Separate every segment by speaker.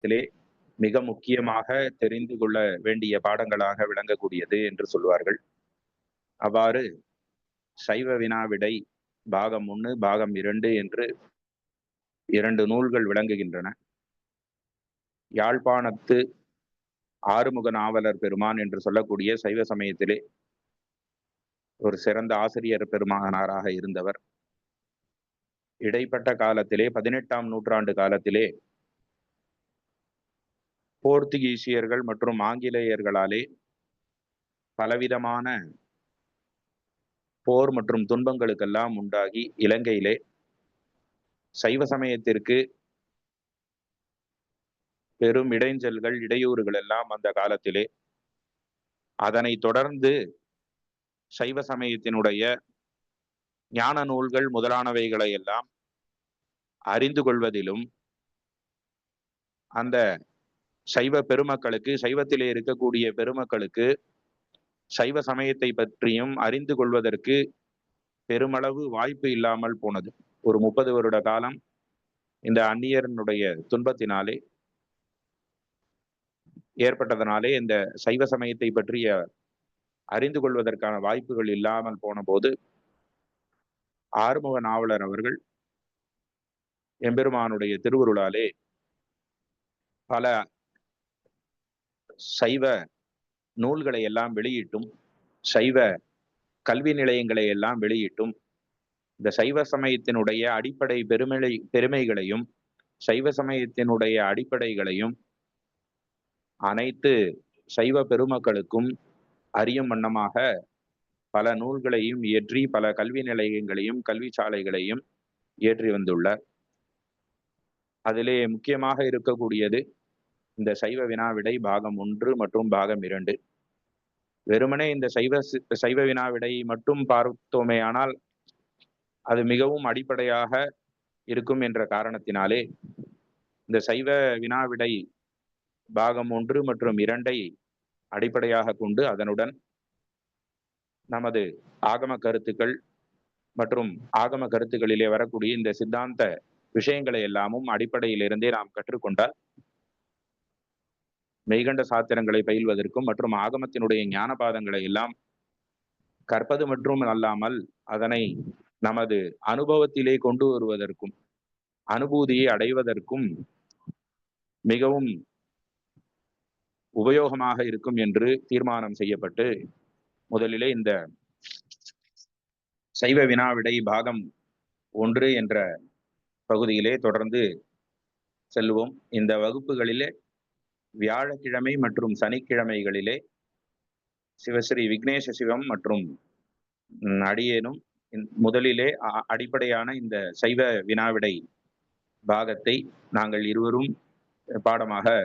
Speaker 1: த்திலே மிக முக்கியமாக தெரிந்து கொள்ள வேண்டிய பாடங்களாக விளங்கக்கூடியது என்று சொல்வார்கள். அவ்வாறு சைவ வினா-விடை பாகம் 1, பாகம் 2 என்று 2 நூல்கள் விளங்குகின்றன. யாழ்ப்பாணத்து ஆறுமுக நாவலர் பெருமான் என்று சொல்லக்கூடிய சைவ சமயத்திலே ஒரு சிறந்த ஆசிரியர் பெருமானாராக இருந்தவர். இடைப்பட்ட காலத்திலே 18ஆம் நூற்றாண்டு காலத்திலே போர்த்துகீசியர்கள் மற்றும் ஆங்கிலேயர்களாலே பலவிதமான போர் மற்றும் துன்பங்களுக்கெல்லாம் உண்டாகி இலங்கையிலே சைவ சமயத்திற்கு பெரும் இடைஞ்சல்கள், இடையூறுகள் எல்லாம் அந்த காலத்திலே. அதனைத் தொடர்ந்து சைவ சமயத்தினுடைய ஞான நூல்கள் முதலானவைகளை எல்லாம் அறிந்து கொள்வதிலும் அந்த சைவ பெருமக்களுக்கு, சைவத்திலே இருக்கக்கூடிய பெருமக்களுக்கு சைவ சமயத்தை பற்றியும் அறிந்து கொள்வதற்கு பெருமளவு வாய்ப்பு இல்லாமல் போனது. ஒரு 30 வருட காலம் இந்த அந்நியரனுடைய துன்பத்தினாலே ஏற்பட்டதனாலே இந்த சைவ சமயத்தை பற்றிய அறிந்து கொள்வதற்கான வாய்ப்புகள் இல்லாமல் போன போது ஆறுமுக நாவலர் அவர்கள் எம்பெருமானுடைய திருவருளாலே பல சைவ நூல்களை எல்லாம் வெளியிட்டும், சைவ கல்வி நிலையங்களை எல்லாம் வெளியிட்டும், இந்த சைவ சமயத்தினுடைய அடிப்படை பெருமைகளையும் சைவ சமயத்தினுடைய அடிப்படைகளையும் அனைத்து சைவ பெருமக்களுக்கும் அறியும் வண்ணமாக பல நூல்களையும் இயற்றி, பல கல்வி நிலையங்களையும் கல்வி சாலைகளையும் இயற்றி வந்துள்ளார். அதிலே முக்கியமாக இருக்கக்கூடியது இந்த சைவ வினா-விடை பாகம் 1 மற்றும் பாகம் 2. வெறுமனே இந்த சைவ வினா-விடை மட்டும் பார்த்தோமேயானால் அது மிகவும் அடிப்படையாக இருக்கும் என்ற காரணத்தினாலே இந்த சைவ வினா-விடை பாகம் 1 மற்றும் 2 அடிப்படையாக கொண்டு அதனுடன் நமது ஆகம கருத்துக்கள் மற்றும் ஆகம கருத்துக்களிலே வரக்கூடிய இந்த சித்தாந்த விஷயங்களை எல்லாமும் அடிப்படையிலிருந்தே நாம் கற்றுக்கொண்டால் மெய்கண்ட சாத்திரங்களை பயில்வதற்கும் மற்றும் ஆகமத்தினுடைய ஞான பாதங்களை எல்லாம் கற்பது மற்றும் அல்லாமல் அதனை நமது அனுபவத்திலே கொண்டு வருவதற்கும் அனுபூதியை அடைவதற்கும் மிகவும் உபயோகமாக இருக்கும் என்று தீர்மானம் செய்யப்பட்டு முதலிலே இந்த சைவ வினா-விடை பாகம் 1 என்ற பகுதியிலே தொடர்ந்து செல்வோம். இந்த வகுப்புகளிலே வியாழக்கிழமை மற்றும் சனிக்கிழமைகளிலே சிவஸ்ரீ விக்னேச சிவம் மற்றும் அடியேனும் முதலிலே அடிப்படையான இந்த சைவ வினா-விடை பாகத்தை நாங்கள் இருவரும் பாடமாக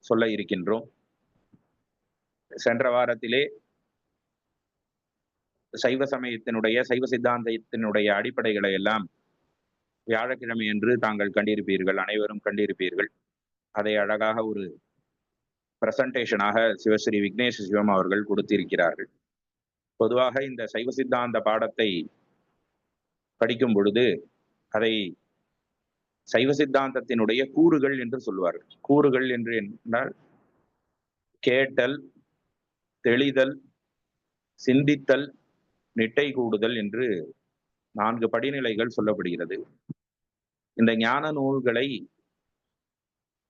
Speaker 1: சொல்ல இருக்கின்றோம். சென்ற வாரத்திலே சைவ சமயத்தினுடைய சைவ சித்தாந்தத்தினுடைய அடிப்படைகளை எல்லாம் வியாழக்கிழமை என்று தாங்கள் கண்டிருப்பீர்கள், அனைவரும் கண்டிருப்பீர்கள். அதை அழகாக ஒரு பிரசன்டேஷனாக சிவஸ்ரீ விக்னேஷ் சிவம் அவர்கள் கொடுத்திருக்கிறார்கள். பொதுவாக இந்த சைவ சித்தாந்த பாடத்தை படிக்கும் பொழுது அதை சைவ சித்தாந்தத்தினுடைய கூறுகள் என்று சொல்வார்கள். கூறுகள் என்று என்றால் கேட்டல், தெளிதல், சிந்தித்தல், நிட்டை கூடுதல் என்று 4 படிநிலைகள் சொல்லப்படுகிறது. இந்த ஞான நூல்களை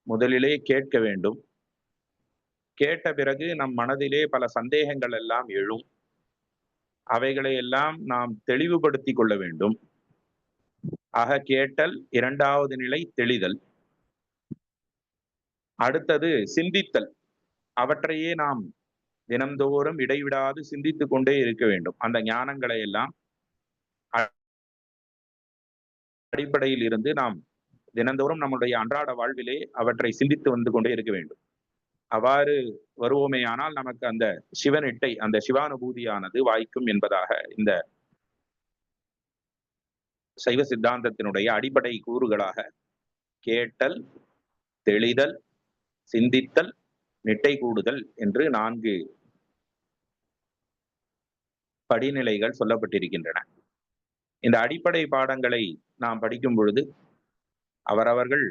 Speaker 1: முதலிலே கேட்க வேண்டும். கேட்ட பிறகு நம் மனதிலே பல சந்தேகங்கள் எல்லாம் எழும். அவைகளை எல்லாம் நாம் தெளிவுபடுத்திக் கொள்ள வேண்டும். ஆக கேட்டல், 2வது நிலை தெளிதல், அடுத்தது சிந்தித்தல். அவற்றையே நாம் தினந்தோறும் இடைவிடாது சிந்தித்துக் கொண்டே இருக்க வேண்டும். அந்த ஞானங்களை எல்லாம் அடிப்படையில் இருந்து நாம் தினந்தோறும் நம்முடைய அன்றாட வாழ்விலே அவற்றை சிந்தித்து வந்து கொண்டே இருக்க வேண்டும். அவ்வாறு வருவோமேயானால் நமக்கு அந்த சிவனிட்டை, அந்த சிவானுபூதியானது வாய்க்கும் என்பதாக இந்த சைவ சித்தாந்தத்தினுடைய அடிப்படை கூறுகளாக கேட்டல், தெளிதல், சிந்தித்தல், நிட்டை கூடுதல் என்று 4 படிநிலைகள் சொல்லப்பட்டிருக்கின்றன. இந்த அடிப்படை பாடங்களை நாம் படிக்கும் பொழுது அவரவர்கள்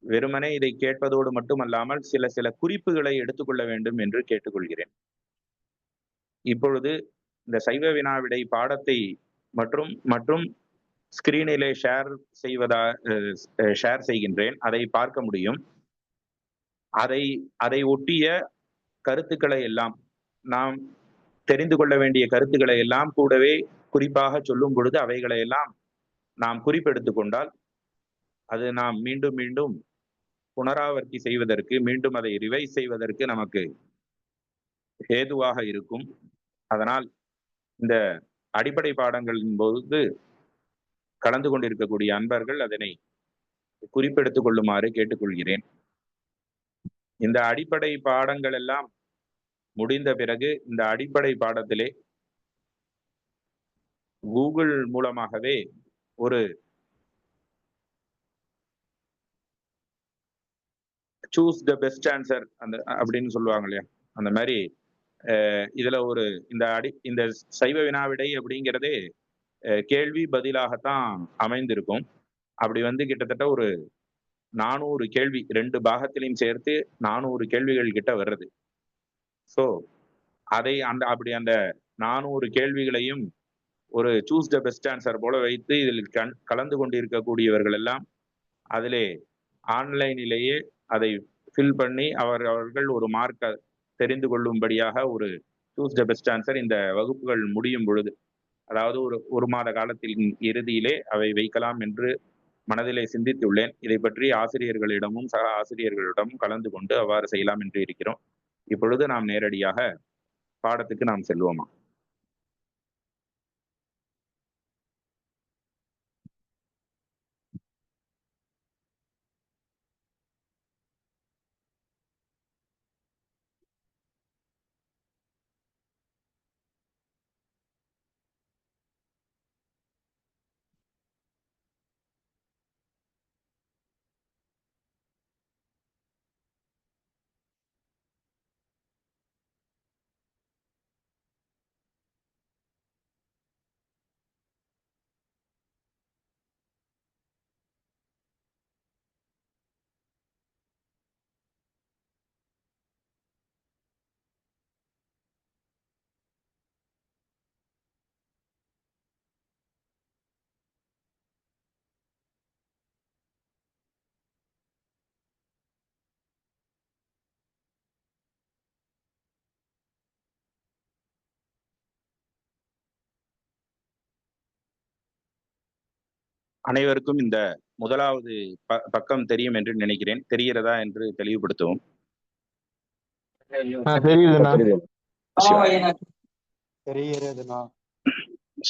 Speaker 1: வெறுமனே இதை கேட்பதோடு மட்டுமல்லாமல் சில குறிப்புகளை எடுத்துக்கொள்ள வேண்டும் என்று கேட்டுக்கொள்கிறேன். இப்பொழுது இந்த சைவ வினா விடை பாடத்தை மற்றும் மற்றும் ஸ்கிரீனிலே ஷேர் செய்கின்றேன். அதை பார்க்க முடியும். அதை ஒட்டிய கருத்துக்களை எல்லாம் நாம் தெரிந்து கொள்ள வேண்டிய கருத்துக்களை எல்லாம் கூடவே குறிப்பாக சொல்லும் பொழுது அவைகளை எல்லாம் நாம் குறிப்பெடுத்துக் கொண்டால் அது நாம் மீண்டும் மீண்டும் புனராவர்த்தி செய்வதற்கு, மீண்டும் அதை ரிவைஸ் செய்வதற்கு நமக்கு ஏதுவாக இருக்கும். அதனால் இந்த அடிப்படை பாடங்களின் போது கலந்து கொண்டிருக்கக்கூடிய அன்பர்கள் அதனை குறிப்பெடுத்துக் கொள்ளுமாறு கேட்டுக்கொள்கிறேன். இந்த அடிப்படை பாடங்கள் எல்லாம் முடிந்த பிறகு இந்த அடிப்படை பாடத்திலே கூகுள் மூலமாகவே ஒரு சூஸ் த பெஸ்ட் ஆன்சர் அப்படின்னு சொல்லுவாங்க இல்லையா, அந்த மாதிரி இதுல ஒரு இந்த சைவ வினாவிடை அப்படிங்கிறதே கேள்வி பதிலாகத்தான் அமைந்திருக்கும். அப்படி கிட்டத்தட்ட ஒரு 400 கேள்வி 2 பாகத்திலையும் சேர்த்து 400 கேள்விகள் கிட்ட வர்றது. ஸோ அதை அப்படி அந்த 400 கேள்விகளையும் ஒரு சூஸ் த பெஸ்ட் ஆன்சர் போல வைத்து இதில் கலந்து கொண்டிருக்கக்கூடியவர்கள் எல்லாம் அதிலே ஆன்லைனிலேயே அதை ஃபில் பண்ணி அவர்கள் ஒரு மார்க்கை தெரிந்து கொள்ளும்படியாக ஒரு சூஸ் த பெஸ்ட் ஆன்சர் இந்த வகுப்புகள் முடியும் பொழுது, அதாவது ஒரு மாத காலத்தின் இறுதியிலே அவை வைக்கலாம் என்று மனதிலே சிந்தித்துள்ளேன். இதை பற்றி ஆசிரியர்களிடமும் சக ஆசிரியர்களிடமும் கலந்து கொண்டு அவ்வாறு செய்யலாம் என்று இருக்கிறோம். இப்பொழுது நாம் நேரடியாக பாடத்துக்கு நாம் செல்வோமா? அனைவருக்கும் இந்த முதலாவது பக்கம் தெரியும் என்று நினைக்கிறேன். தெரிகிறதா என்று தெளிவுபடுத்தவும்.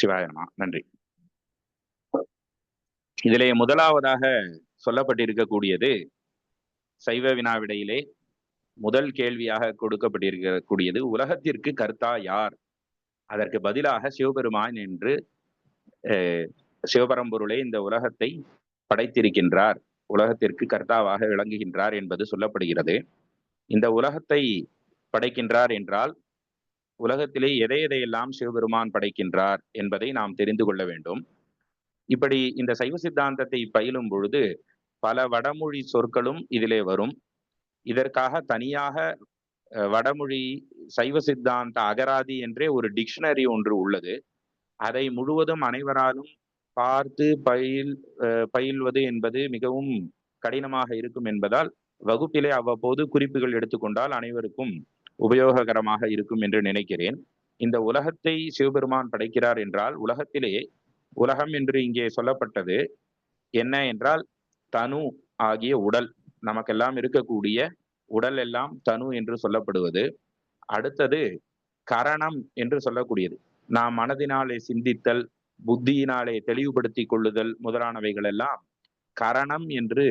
Speaker 1: சிவாயனமா, நன்றி. இதிலே முதலாவதாக சொல்லப்பட்டிருக்கக்கூடியது சைவ வினாவிடையிலே முதல் கேள்வியாக கொடுக்கப்பட்டிருக்கக்கூடியது உலகத்திற்கு கர்த்தா யார்? அதற்கு பதிலாக சிவபெருமான் என்று சிவபரம்பொருளே இந்த உலகத்தை படைத்திருக்கின்றார், உலகத்திற்கு கர்த்தாவாக விளங்குகின்றார் என்பது சொல்லப்படுகிறது. இந்த உலகத்தை படைக்கின்றார் என்றால் உலகத்திலே எதையெல்லாம் சிவபெருமான் படைக்கின்றார் என்பதை நாம் தெரிந்து கொள்ள வேண்டும். இப்படி இந்த சைவ சித்தாந்தத்தை பயிலும் பொழுது பல வடமொழி சொற்களும் இதிலே வரும். இதற்காக தனியாக வடமொழி சைவ சித்தாந்த அகராதி என்றே ஒரு டிக்ஷனரி ஒன்று உள்ளது. அதை முழுவதும் அனைவராலும் பார்த்து பயில்வது என்பது மிகவும் கடினமாக இருக்கும் என்பதால் வகுப்பிலே அவ்வப்போது குறிப்புகள் எடுத்துக்கொண்டால் அனைவருக்கும் உபயோககரமாக இருக்கும் என்று நினைக்கிறேன். இந்த உலகத்தை சிவபெருமான் படைக்கிறார் என்றால் உலகத்திலே உலகம் என்று இங்கே சொல்லப்பட்டது என்ன என்றால் தனு ஆகிய உடல், நமக்கெல்லாம் இருக்கக்கூடிய உடல் எல்லாம் தனு என்று சொல்லப்படுவது. அடுத்தது கரணம் என்று சொல்லக்கூடியது, நாம் மனதினாலே சிந்தித்தல், புத்தியினாலே தெளிவுபடுத்தி கொள்ளுதல் முதலானவைகள் எல்லாம் கரணம் என்று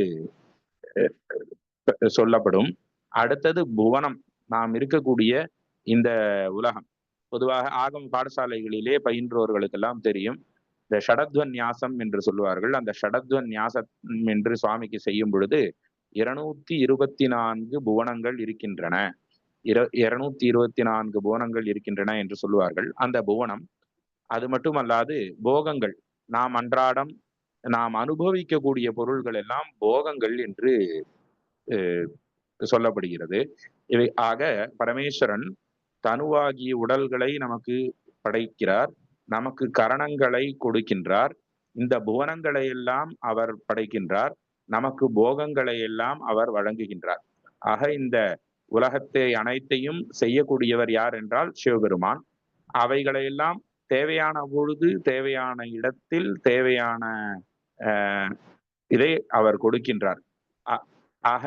Speaker 1: சொல்லப்படும். அடுத்தது புவனம், நாம் இருக்கக்கூடிய இந்த உலகம். பொதுவாக ஆகம பாடசாலைகளிலே பயின்றோர்களுக்கெல்லாம் தெரியும், இந்த ஷடத்வன் ஞாசம் என்று சொல்லுவார்கள். அந்த ஷடத்வன் ஞாசம் என்று சுவாமிக்கு செய்யும் பொழுது 224 புவனங்கள் இருக்கின்றன, 224 புவனங்கள் இருக்கின்றன என்று சொல்லுவார்கள். அந்த புவனம் அது மட்டுமல்லாது போகங்கள், நாம் அன்றாடம் நாம் அனுபவிக்கக்கூடிய பொருள்கள் எல்லாம் போகங்கள் என்று சொல்லப்படுகிறது. இவை ஆக பரமேஸ்வரன் தனுவாகிய உடல்களை நமக்கு படைக்கிறார், நமக்கு கரணங்களை கொடுக்கின்றார், இந்த புவனங்களை எல்லாம் அவர் படைக்கின்றார், நமக்கு போகங்களை எல்லாம் அவர் வழங்குகின்றார். ஆக இந்த உலகத்தை அனைத்தையும் செய்யக்கூடியவர் யார் என்றால் சிவபெருமான். அவைகளையெல்லாம் தேவையான பொழுது, தேவையான இடத்தில், தேவையான இதை அவர் கொடுக்கின்றார். ஆக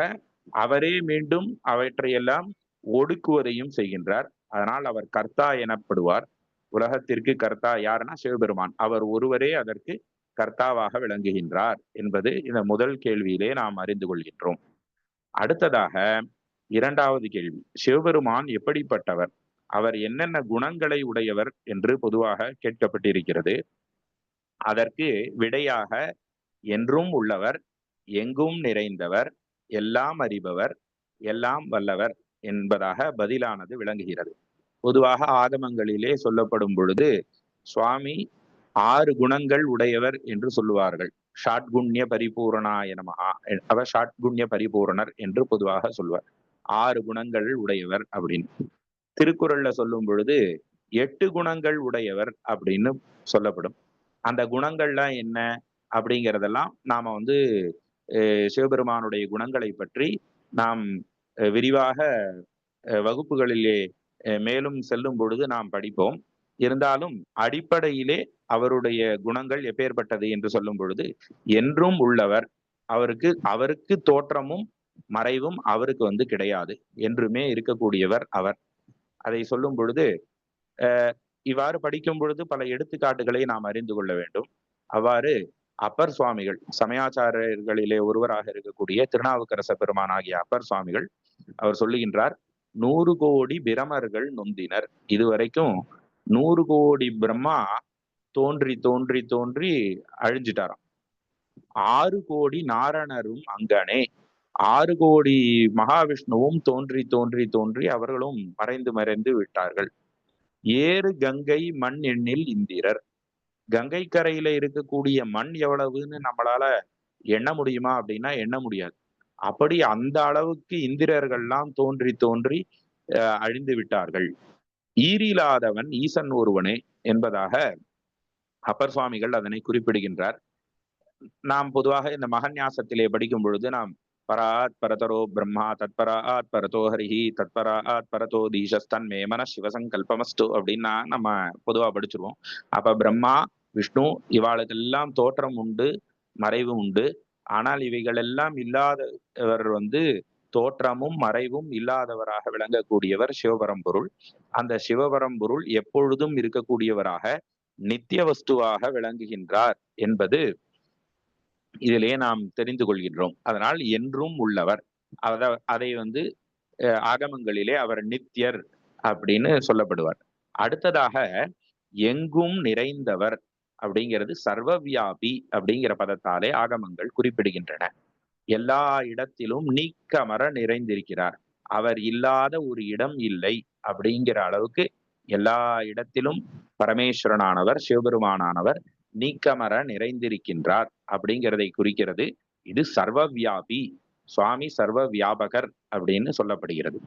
Speaker 1: அவரே மீண்டும் அவற்றையெல்லாம் ஒடுக்குவதையும் செய்கின்றார். அதனால் அவர் கர்த்தா எனப்படுவார். உலகத்திற்கு கர்த்தா யாருன்னா சிவபெருமான். அவர் ஒருவரே அதற்கு கர்த்தாவாக விளங்குகின்றார் என்பது இந்த முதல் கேள்வியிலே நாம் அறிந்து கொள்கின்றோம். அடுத்ததாக இரண்டாவது கேள்வி, சிவபெருமான் எப்படிப்பட்டவர், அவர் என்னென்ன குணங்களை உடையவர் என்று பொதுவாக கேட்கப்பட்டிருக்கிறது. அதற்கு விடையாக என்றும் உள்ளவர், எங்கும் நிறைந்தவர், எல்லாம் அறிபவர், எல்லாம் வல்லவர் என்பதாக பதிலானது விளங்குகிறது. பொதுவாக ஆகமங்களிலே சொல்லப்படும் பொழுது சுவாமி 6 குணங்கள் உடையவர் என்று சொல்லுவார்கள். ஷாட்குண்ய பரிபூரணாய நமஹ, அவர் ஷாட்குண்ய பரிபூரணர் என்று பொதுவாக சொல்வார். 6 குணங்கள் உடையவர் அப்படின்னு. திருக்குறள்ல சொல்லும் பொழுது 8 குணங்கள் உடையவர் அப்படின்னு சொல்லப்படும். அந்த குணங்கள்லாம் என்ன அப்படிங்கிறதெல்லாம் நாம சிவபெருமானுடைய குணங்களை பற்றி நாம் விரிவாக வகுப்புகளிலே மேலும் செல்லும் பொழுது நாம் படிப்போம். இருந்தாலும் அடிப்படையிலே அவருடைய குணங்கள் எப்பேற்பட்டது என்று சொல்லும் பொழுது, என்றும் உள்ளவர், அவருக்கு தோற்றமும் மறைவும் அவருக்கு கிடையாது, என்றுமே இருக்கக்கூடியவர் அவர். அதை சொல்லும் பொழுது இவ்வாறு படிக்கும் பொழுது பல எடுத்துக்காட்டுகளை நாம் அறிந்து கொள்ள வேண்டும். அவ்வாறு அப்பர் சுவாமிகள், சமயாச்சாரியர்களிலே ஒருவராக இருக்கக்கூடிய திருநாவுக்கரச பெருமான் ஆகிய அப்பர் சுவாமிகள் அவர் சொல்லுகின்றார், 100 கோடி பிரமர்கள் நொந்தினர். இதுவரைக்கும் 100 கோடி பிரம்மா தோன்றி தோன்றி தோன்றி அழிஞ்சிட்டாராம். 6 கோடி நாரணரும் அங்கனே, 6 கோடி மகாவிஷ்ணுவும் தோன்றி தோன்றி தோன்றி அவர்களும் மறைந்து மறைந்து விட்டார்கள். ஏறு கங்கை மண் எண்ணில் இந்திரர், கங்கை கரையில இருக்கக்கூடிய மண் எவ்வளவுன்னு நம்மளால எண்ண முடியுமா அப்படின்னா எண்ண முடியாது. அப்படி அந்த அளவுக்கு இந்திரர்கள்லாம் தோன்றி தோன்றி அழிந்து விட்டார்கள். ஈரிலாதவன் ஈசன் ஒருவனே என்பதாக அப்பர் சுவாமிகள் அதனை குறிப்பிடுகின்றார். நாம் பொதுவாக இந்த மகன்யாசத்திலே படிக்கும் பொழுது நாம் பராத் பரதரோ பிரம்மா தத்பராத் பரதோ ஹரிஹி தத்பராத் பரதோ தீசஸ்தன் மேமன சிவசங்கல்பமஸ்து அப்படின்னா நம்ம பொதுவா படிச்சிருவோம். அப்ப பிரம்மா விஷ்ணு இவாளுக்கெல்லாம் தோற்றம் உண்டு, மறைவு உண்டு. ஆனால் இவைகள் எல்லாம் இல்லாதவர் தோற்றமும் மறைவும் இல்லாதவராக விளங்கக்கூடியவர் சிவபரம்பொருள். அந்த சிவபரம்பொருள் எப்பொழுதும் இருக்கக்கூடியவராக நித்திய வஸ்துவாக விளங்குகின்றார் என்பது இதிலே நாம் தெரிந்து கொள்கின்றோம். அதனால் என்றும் உள்ளவர், அதை ஆகமங்களிலே அவர் நித்தியர் அப்படின்னு சொல்லப்படுவார். அடுத்ததாக எங்கும் நிறைந்தவர் அப்படிங்கிறது சர்வவியாபி அப்படிங்கிற பதத்தாலே ஆகமங்கள் குறிப்பிடுகின்றன. எல்லா இடத்திலும் நீக்கமர நிறைந்திருக்கிறார். அவர் இல்லாத ஒரு இடம் இல்லை அப்படிங்கிற அளவுக்கு எல்லா இடத்திலும் பரமேஸ்வரனானவர், சிவபெருமானானவர் நீக்கமர நிறைந்திருக்கின்றார் அப்படிங்கிறதை குறிக்கிறது. இது சர்வவியாபி, சுவாமி சர்வ வியாபகர் அப்படின்னு சொல்லப்படுகிறது.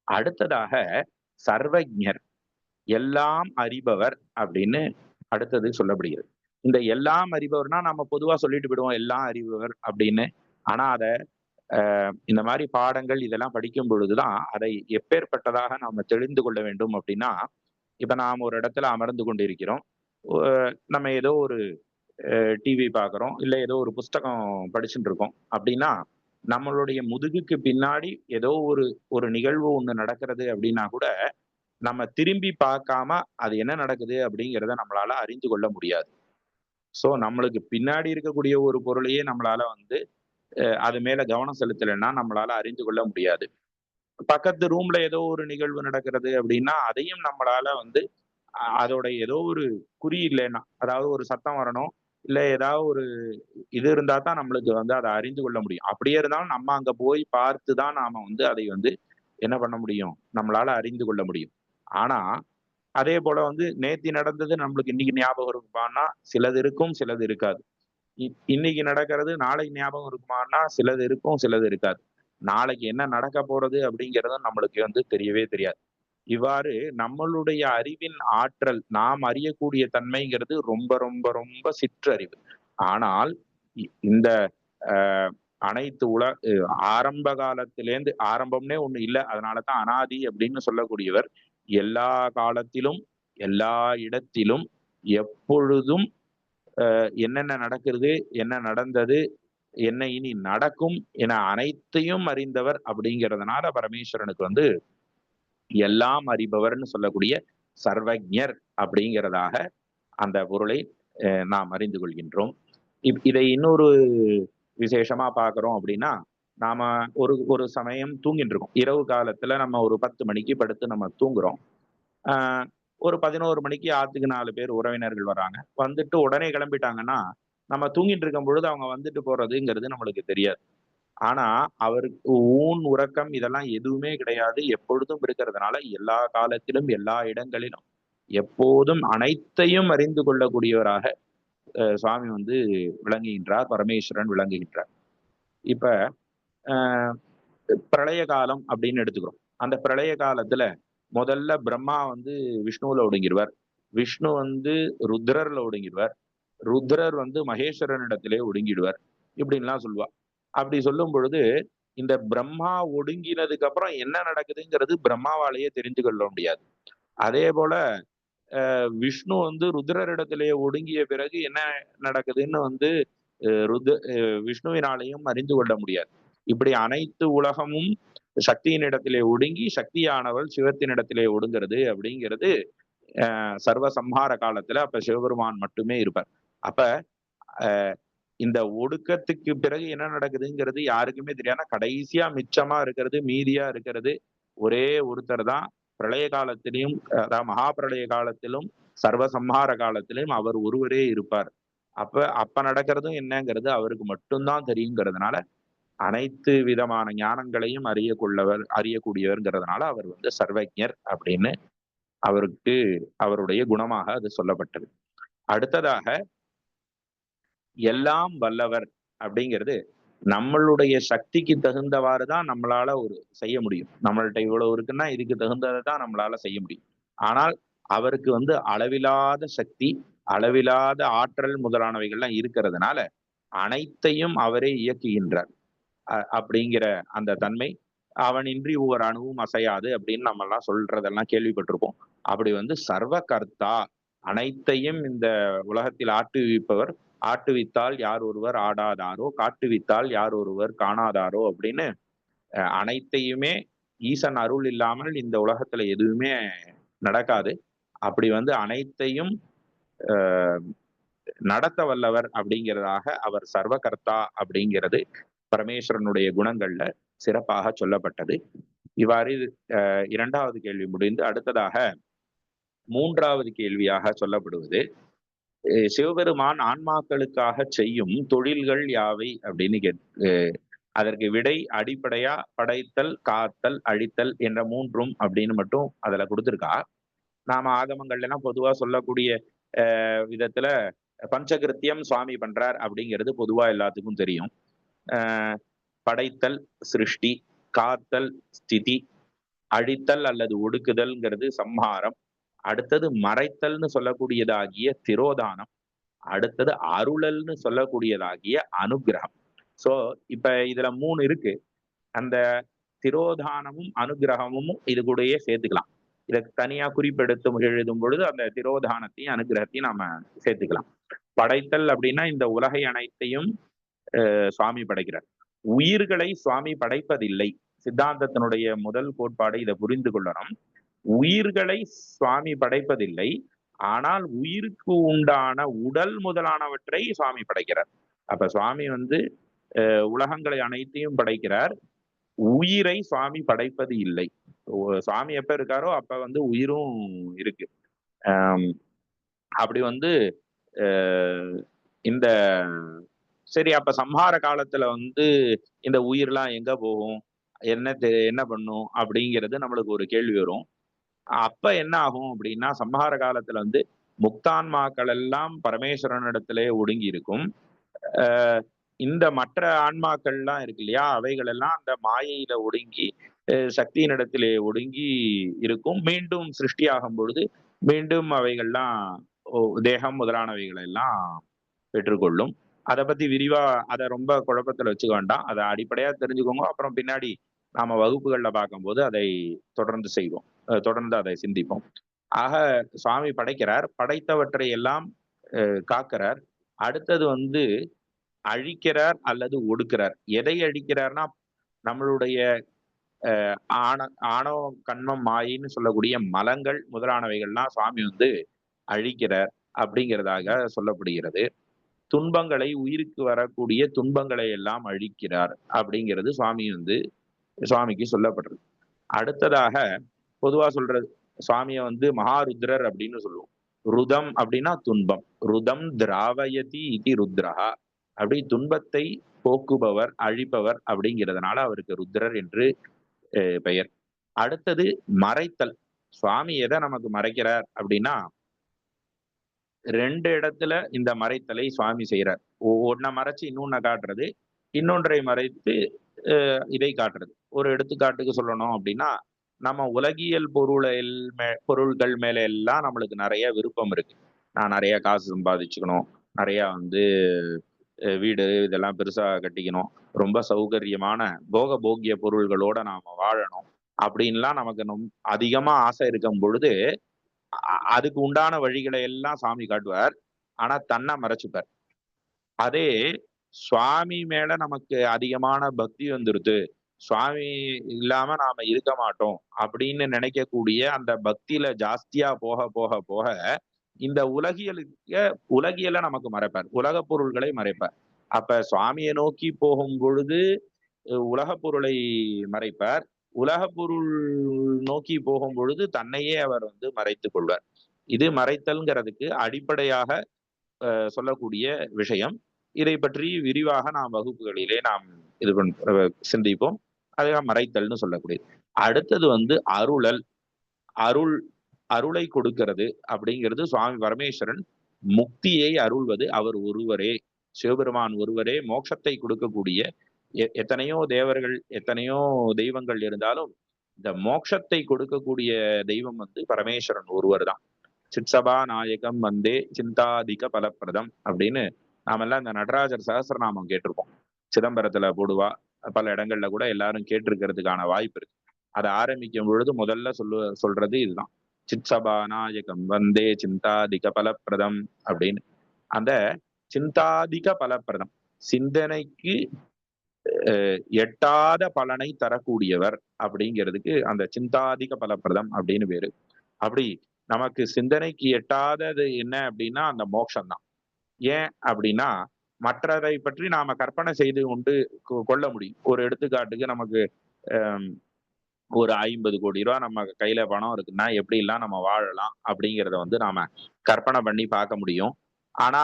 Speaker 1: அடுத்ததாக சர்வஜர், எல்லாம் அறிபவர் அப்படின்னு அடுத்தது சொல்லப்படுகிறது. இந்த எல்லாம் அறிபவர்னா நம்ம பொதுவா சொல்லிட்டு விடுவோம் எல்லாம் அறிபவர் அப்படின்னு. ஆனா இந்த மாதிரி பாடங்கள் இதெல்லாம் படிக்கும் பொழுதுதான் அதை எப்பேற்பட்டதாக நாம தெரிந்து கொள்ள வேண்டும் அப்படின்னா, இப்ப நாம் ஒரு இடத்துல அமர்ந்து கொண்டிருக்கிறோம், நம்ம ஏதோ ஒரு டிவி பார்க்குறோம், இல்லை ஏதோ ஒரு புஸ்தகம் படிச்சுட்டு இருக்கோம் அப்படின்னா, நம்மளுடைய முதுகுக்கு பின்னாடி ஏதோ ஒரு நிகழ்வு ஒண்ணு நடக்கிறது அப்படின்னா கூட நம்ம திரும்பி பார்க்காம அது என்ன நடக்குது அப்படிங்கிறத நம்மளால அறிந்து கொள்ள முடியாது. சோ நம்மளுக்கு பின்னாடி இருக்கக்கூடிய ஒரு பொருளையே நம்மளால அது மேல கவனம் செலுத்தலைன்னா நம்மளால அறிந்து கொள்ள முடியாது. பக்கத்து ரூம்ல ஏதோ ஒரு நிகழ்வு நடக்கிறது அப்படின்னா அதையும் நம்மளால அதோட ஏதோ ஒரு குறி இல்லைன்னா, அதாவது ஒரு சத்தம் வரணும், இல்ல ஏதாவது ஒரு இது இருந்தா தான் நம்மளுக்கு அதை அறிந்து கொள்ள முடியும். அப்படியே இருந்தாலும் நம்ம அங்க போய் பார்த்துதான் நாம அதை என்ன பண்ண முடியும், நம்மளால அறிந்து கொள்ள முடியும். ஆனா அதே போல நேத்தி நடந்தது நம்மளுக்கு இன்னைக்கு ஞாபகம் இருக்குமானா சிலது இருக்கும், சிலது இருக்காது. இன்னைக்கு நடக்கிறது நாளைக்கு ஞாபகம் இருக்குமான்னா சிலது இருக்கும், சிலது இருக்காது. நாளைக்கு என்ன நடக்க போறது அப்படிங்கிறதும் நம்மளுக்கு தெரியவே தெரியாது. இவ்வாறு நம்மளுடைய அறிவின் ஆற்றல், நாம் அறியக்கூடிய தன்மைங்கிறது ரொம்ப ரொம்ப ரொம்ப சிற்றறிவு. ஆனால் இந்த அ அனைத்து ஆரம்ப காலத்திலேருந்து ஆரம்பம்னே ஒண்ணு இல்ல. அதனால தான் அனாதி அப்படின்னு சொல்லக்கூடியவர், எல்லா காலத்திலும், எல்லா இடத்திலும், எப்பொழுதும் என்னென்ன நடக்கிறது, என்ன நடந்தது, என்ன இனி நடக்கும் என அனைத்தையும் அறிந்தவர் அப்படிங்கிறதுனால பரமேஸ்வரனுக்கு எல்லாம் அறிபவர்ன்னு சொல்லக்கூடிய சர்வஜர் அப்படிங்கிறதாக அந்த பொருளை நாம் அறிந்து கொள்கின்றோம். இதை இன்னொரு விசேஷமா பார்க்கிறோம் அப்படின்னா, நாம ஒரு ஒரு சமயம் தூங்கிட்டு இருக்கோம். இரவு காலத்துல நம்ம ஒரு 10 மணிக்கு படுத்து நம்ம தூங்குறோம். ஆ ஒரு 11 மணிக்கு ஆத்துக்கு 4 பேர் உறவினர்கள் வர்றாங்க. வந்துட்டு உடனே கிளம்பிட்டாங்கன்னா, நம்ம தூங்கிட்டு இருக்கும் பொழுது அவங்க வந்துட்டு போறதுங்கிறது நம்மளுக்கு தெரியாது. ஆனா, அவருக்கு ஊன், உறக்கம் இதெல்லாம் எதுவுமே கிடையாது. எப்பொழுதும் இருக்கிறதுனால, எல்லா காலத்திலும், எல்லா இடங்களிலும், எப்போதும் அனைத்தையும் அறிந்து கொள்ளக்கூடியவராக சுவாமி விளங்குகின்றார். பரமேஸ்வரன் விளங்குகின்றார். இப்ப அ பிரளய காலம் அப்படின்னு எடுத்துக்கிறோம். அந்த பிரளய காலத்துல முதல்ல பிரம்மா விஷ்ணுவுல ஒடுங்கிருவார். விஷ்ணு ருத்ரர்ல ஒடுங்கிடுவார். ருத்ரர் மகேஸ்வரனிடத்திலே ஒடுங்கிடுவார். இப்படின்லாம் சொல்லுவா. அப்படி சொல்லும் பொழுது, இந்த பிரம்மா ஒடுங்கினதுக்கு அப்புறம் என்ன நடக்குதுங்கிறது பிரம்மாவாலேயே தெரிந்து கொள்ள முடியாது. அதே போல விஷ்ணு ருத்ரரிடத்திலே ஒடுங்கிய பிறகு என்ன நடக்குதுன்னு விஷ்ணுவினாலையும் அறிந்து கொள்ள முடியாது. இப்படி அனைத்து உலகமும் சக்தியினிடத்திலே ஒடுங்கி, சக்தியானவள் சிவத்தினிடத்திலே ஒடுங்கிறது அப்படிங்கிறது சர்வ சம்ஹார காலத்துல அப்ப சிவபெருமான் மட்டுமே இருப்பார். அப்ப இந்த ஒடுக்கத்துக்கு பிறகு என்ன நடக்குதுங்கிறது யாருக்குமே தெரியாது. கடைசியா மிச்சமா இருக்கிறது, மீதியா இருக்கிறது ஒரே ஒருத்தர் தான். பிரளய காலத்திலையும், அதாவது மகா பிரளய காலத்திலும், சர்வசம்ஹார காலத்திலும் அவர் ஒருவரே இருப்பார். அப்ப நடக்கிறதும் என்னங்கிறது அவருக்கு மட்டும்தான் தெரியுங்கிறதுனால, அனைத்து விதமான ஞானங்களையும் அறியக்கூடியவர்ங்கிறதுனால அவர் சர்வஜர் அப்படின்னு அவருக்கு அவருடைய குணமாக அது சொல்லப்பட்டது. அடுத்ததாக எல்லாம் வல்லவர் அப்படிங்கிறது நம்மளுடைய சக்திக்கு தகுந்தவாறு தான் நம்மளால செய்ய முடியும். நம்மள்ட்ட இவ்வளவு இருக்குன்னா இதுக்கு தகுந்ததை தான் நம்மளால செய்ய முடியும். ஆனால் அவருக்கு அளவிலாத சக்தி, அளவிலாத ஆற்றல் முதலானவைகள்லாம் இருக்கிறதுனால அனைத்தையும் அவரே இயக்குகின்றார். அப்படிங்கிற அந்த தன்மை, அவனின்றி ஒவ்வொரு அணுவும் அசையாது அப்படின்னு நம்ம எல்லாம் சொல்றதெல்லாம் கேள்விப்பட்டிருப்போம். அப்படி சர்வ கர்த்தா, அனைத்தையும் இந்த உலகத்தில் ஆட்டுவிப்பவர். ஆட்டுவித்தால் யார் ஒருவர் ஆடாதாரோ, காட்டுவித்தால் யார் ஒருவர் காணாதாரோ அப்படின்னு அனைத்தையுமே ஈசன் அருள் இல்லாமல் இந்த உலகத்துல எதுவுமே நடக்காது. அப்படி அனைத்தையும் நடத்த வல்லவர் அப்படிங்கிறதாக அவர் சர்வகர்த்தா அப்படிங்கிறது பரமேஸ்வரனுடைய குணங்கள்ல சிறப்பாக சொல்லப்பட்டது. இவ்வாறு இரண்டாவது கேள்வி முடிந்து அடுத்ததாக மூன்றாவது கேள்வியாக சொல்லப்படுவது, சிவபெருமான் ஆன்மாக்களுக்காக செய்யும் தொழில்கள் யாவை அப்படின்னு அதற்கு விடை அடிப்படையா படைத்தல், காத்தல், அழித்தல் என்ற மூன்றும் அப்படின்னு மட்டும் அதுல கொடுத்திருக்கா. நாம ஆகமங்கள்ல எல்லாம் பொதுவா சொல்லக்கூடிய விதத்துல பஞ்சகிருத்தியம் சுவாமி பண்றார் அப்படிங்கிறது பொதுவா எல்லாத்துக்கும் தெரியும். படைத்தல் சிருஷ்டி, காத்தல் ஸ்திதி, அழித்தல் அல்லது ஒடுக்குதல்ங்கிறது சம்ஹாரம், அடுத்தது மறைத்தல்னு சொல்லக்கூடியதாகிய திரோதானம், அடுத்தது அருளல்னு சொல்லக்கூடியதாகிய அனுகிரகம். சோ இப்ப இதுல 3 இருக்கு. அந்த திரோதானமும் அனுகிரகமும் இது கூடயே சேர்த்துக்கலாம். இதை தனியா குறிப்பெடுத்து எழுதும் பொழுது அந்த திரோதானத்தையும் அனுகிரகத்தையும் நாம சேர்த்துக்கலாம். படைத்தல் அப்படின்னா இந்த உலகை அனைத்தையும் சுவாமி படைக்கிறார். உயிர்களை சுவாமி படைப்பதில்லை. சித்தாந்தத்தினுடைய முதல் கோட்பாடு இதை புரிந்து கொள்ளணும். உயிர்களை சுவாமி படைப்பதில்லை. ஆனால் உயிருக்கு உண்டான உடல் முதலானவற்றை சுவாமி படைக்கிறார். அப்ப சுவாமி உலகங்களை அனைத்தையும் படைக்கிறார். உயிரை சுவாமி படைப்பது இல்லை. சுவாமி எப்ப இருக்காரோ அப்ப உயிரும் இருக்கு. அப்படி இந்த சரி, அப்ப சம்ஹார காலத்துல இந்த உயிர்லாம் எங்க போகும், என்ன பண்ணும் அப்படிங்கிறது நம்மளுக்கு ஒரு கேள்வி வரும். அப்ப என்ன ஆகும் அப்படின்னா, சம்ஹார காலத்துல முக்தான்மாக்கள் எல்லாம் பரமேஸ்வரனிடத்திலே ஒடுங்கி இருக்கும். இந்த மற்ற ஆன்மாக்கள்லாம் இருக்கு இல்லையா, அவைகள் எல்லாம் அந்த மாயையில ஒடுங்கி சக்தியினிடத்திலே ஒடுங்கி இருக்கும். மீண்டும் சிருஷ்டியாகும் பொழுது மீண்டும் அவைகள்லாம் தேகம் முதலானவைகளை எல்லாம் பெற்றுக்கொள்ளும். அத பத்தி விரிவா அத ரொம்ப குழப்பத்துல வச்சுக்க வேண்டாம். அத அடிப்படையா தெரிஞ்சுக்கோங்க. அப்புறம் பின்னாடி நாம வகுப்புகள்ல பார்க்கும்போது அதை தொடர்ந்து செய்வோம். தொடர்ந்து அதை சிந்திப்போம். ஆக சுவாமி படைக்கிறார். படைத்தவற்றை எல்லாம் காக்கிறார். அடுத்தது வந்து அழிக்கிறார் அல்லது ஒடுக்கிறார். எதை அழிக்கிறார்னா, நம்மளுடைய ஆண ஆணவம், கன்மம், மாயைன்னு சொல்லக்கூடிய மலங்கள் முதலானவைகள்லாம் சுவாமி வந்து அழிக்கிறார் அப்படிங்கிறதாக சொல்லப்படுகிறது. துன்பங்களை, உயிருக்கு வரக்கூடிய துன்பங்களை எல்லாம் அழிக்கிறார் அப்படிங்கிறது சுவாமிக்கு சொல்லப்படுறது. அடுத்ததாக பொதுவா சொல்றது, சுவாமியை வந்து மகாருத்ரர் அப்படின்னு சொல்லுவோம். ருதம் அப்படின்னா துன்பம். ருதம் திராவயதி இதி ருத்ரஹா. அப்படி துன்பத்தை போக்குபவர், அழிப்பவர் அப்படிங்கிறதுனால அவருக்கு ருத்ரர் என்று பெயர். அடுத்தது மறைத்தல். சுவாமி எதை நமக்கு மறைக்கிறார் அப்படின்னா, 2 இடத்துல இந்த மறைத்தலை சுவாமி செய்யறார். ஒன்ன மறைச்சு இன்னொன்ன காட்டுறது, இன்னொன்றை மறைத்து இதை காட்டுறது. ஒரு எடுத்துக்காட்டுக்கு சொல்லணும் அப்படின்னா, நம்ம உலகியல் பொருள்கள் மேல எல்லாம் நம்மளுக்கு நிறைய விருப்பம் இருக்கு. நான் நிறைய காசு சம்பாதிச்சுக்கணும், நிறைய வந்து வீடு இதெல்லாம் பெருசா கட்டிக்கணும், ரொம்ப சௌகரியமான போகிய பொருள்களோட நாம வாழணும் அப்படின்லாம் நமக்கு அதிகமா ஆசை இருக்கும் பொழுது அதுக்கு உண்டான வழிகளை எல்லாம் சாமி காட்டுவார். ஆனா தன்னை மறைச்சுப்பார். அதே சுவாமி மேல நமக்கு அதிகமான பக்தி வந்துருது, சுவாமி இல்லாம நாம இருக்க மாட்டோம் அப்படின்னு நினைக்கக்கூடிய அந்த பக்தியில ஜாஸ்தியா போக போக போக இந்த உலகியல நமக்கு மறைப்பார், உலக பொருள்களை மறைப்பார். அப்ப சுவாமியை நோக்கி போகும் பொழுது உலக பொருளை மறைப்பார், உலக பொருள் நோக்கி போகும் பொழுது தன்னையே அவர் வந்து மறைத்துக் கொள்வார். இது மறைத்தல்ங்கிறதுக்கு அடிப்படையாக சொல்லக்கூடிய விஷயம். இதை பற்றி விரிவாக நாம் வகுப்புகளிலே நாம் இது சிந்திப்போம். அதுதான் மறைத்தல்னு சொல்லக்கூடியது. அடுத்தது வந்து அருளல். அருள் அருளை கொடுக்கிறது அப்படிங்கிறது சுவாமி பரமேஸ்வரன் முக்தியை அருள்வது அவர் ஒருவரே. சிவபெருமான் ஒருவரே மோட்சத்தை கொடுக்கக்கூடிய, எத்தனையோ தேவர்கள், எத்தனையோ தெய்வங்கள் இருந்தாலும் இந்த மோட்சத்தை கொடுக்கக்கூடிய தெய்வம் வந்து பரமேஸ்வரன் ஒருவர் தான். சிற்சபா நாயகம் வந்தே சிந்தாதிக பலப்பிரதம் அப்படின்னு நாமெல்லாம் இந்த நடராஜர் சகஸ்ரநாமம் கேட்டிருப்போம். சிதம்பரத்துல போடுவா, பல இடங்கள்ல கூட எல்லாரும் கேட்டிருக்கிறதுக்கான வாய்ப்பு இருக்கு. அதை ஆரம்பிக்கும் பொழுது முதல்ல சொல்றது இதுதான், சிற்சபா நாயகம் வந்தே சிந்தாதிக பலப்பிரதம் அப்படின்னு. அந்த சிந்தாதிக பலப்பிரதம், சிந்தனைக்கு எட்டாத பலனை தரக்கூடியவர் அப்படிங்கிறதுக்கு அந்த சிந்தாதிக பலப்பிரதம் அப்படின்னு பேரு. அப்படி நமக்கு சிந்தனைக்கு எட்டாதது என்ன அப்படின்னா அந்த மோட்சம் தான். ஏன் அப்படின்னா மற்றதை பற்றி நாம கற்பனை செய்து கொண்டு கொள்ள முடியும். ஒரு எடுத்துக்காட்டுக்கு நமக்கு ஒரு 50 கோடி ரூபாய் நம்ம கையில பணம் இருக்குன்னா எப்படி எல்லாம் நம்ம வாழலாம் அப்படிங்கிறத வந்து நாம கற்பனை பண்ணி பார்க்க முடியும். ஆனா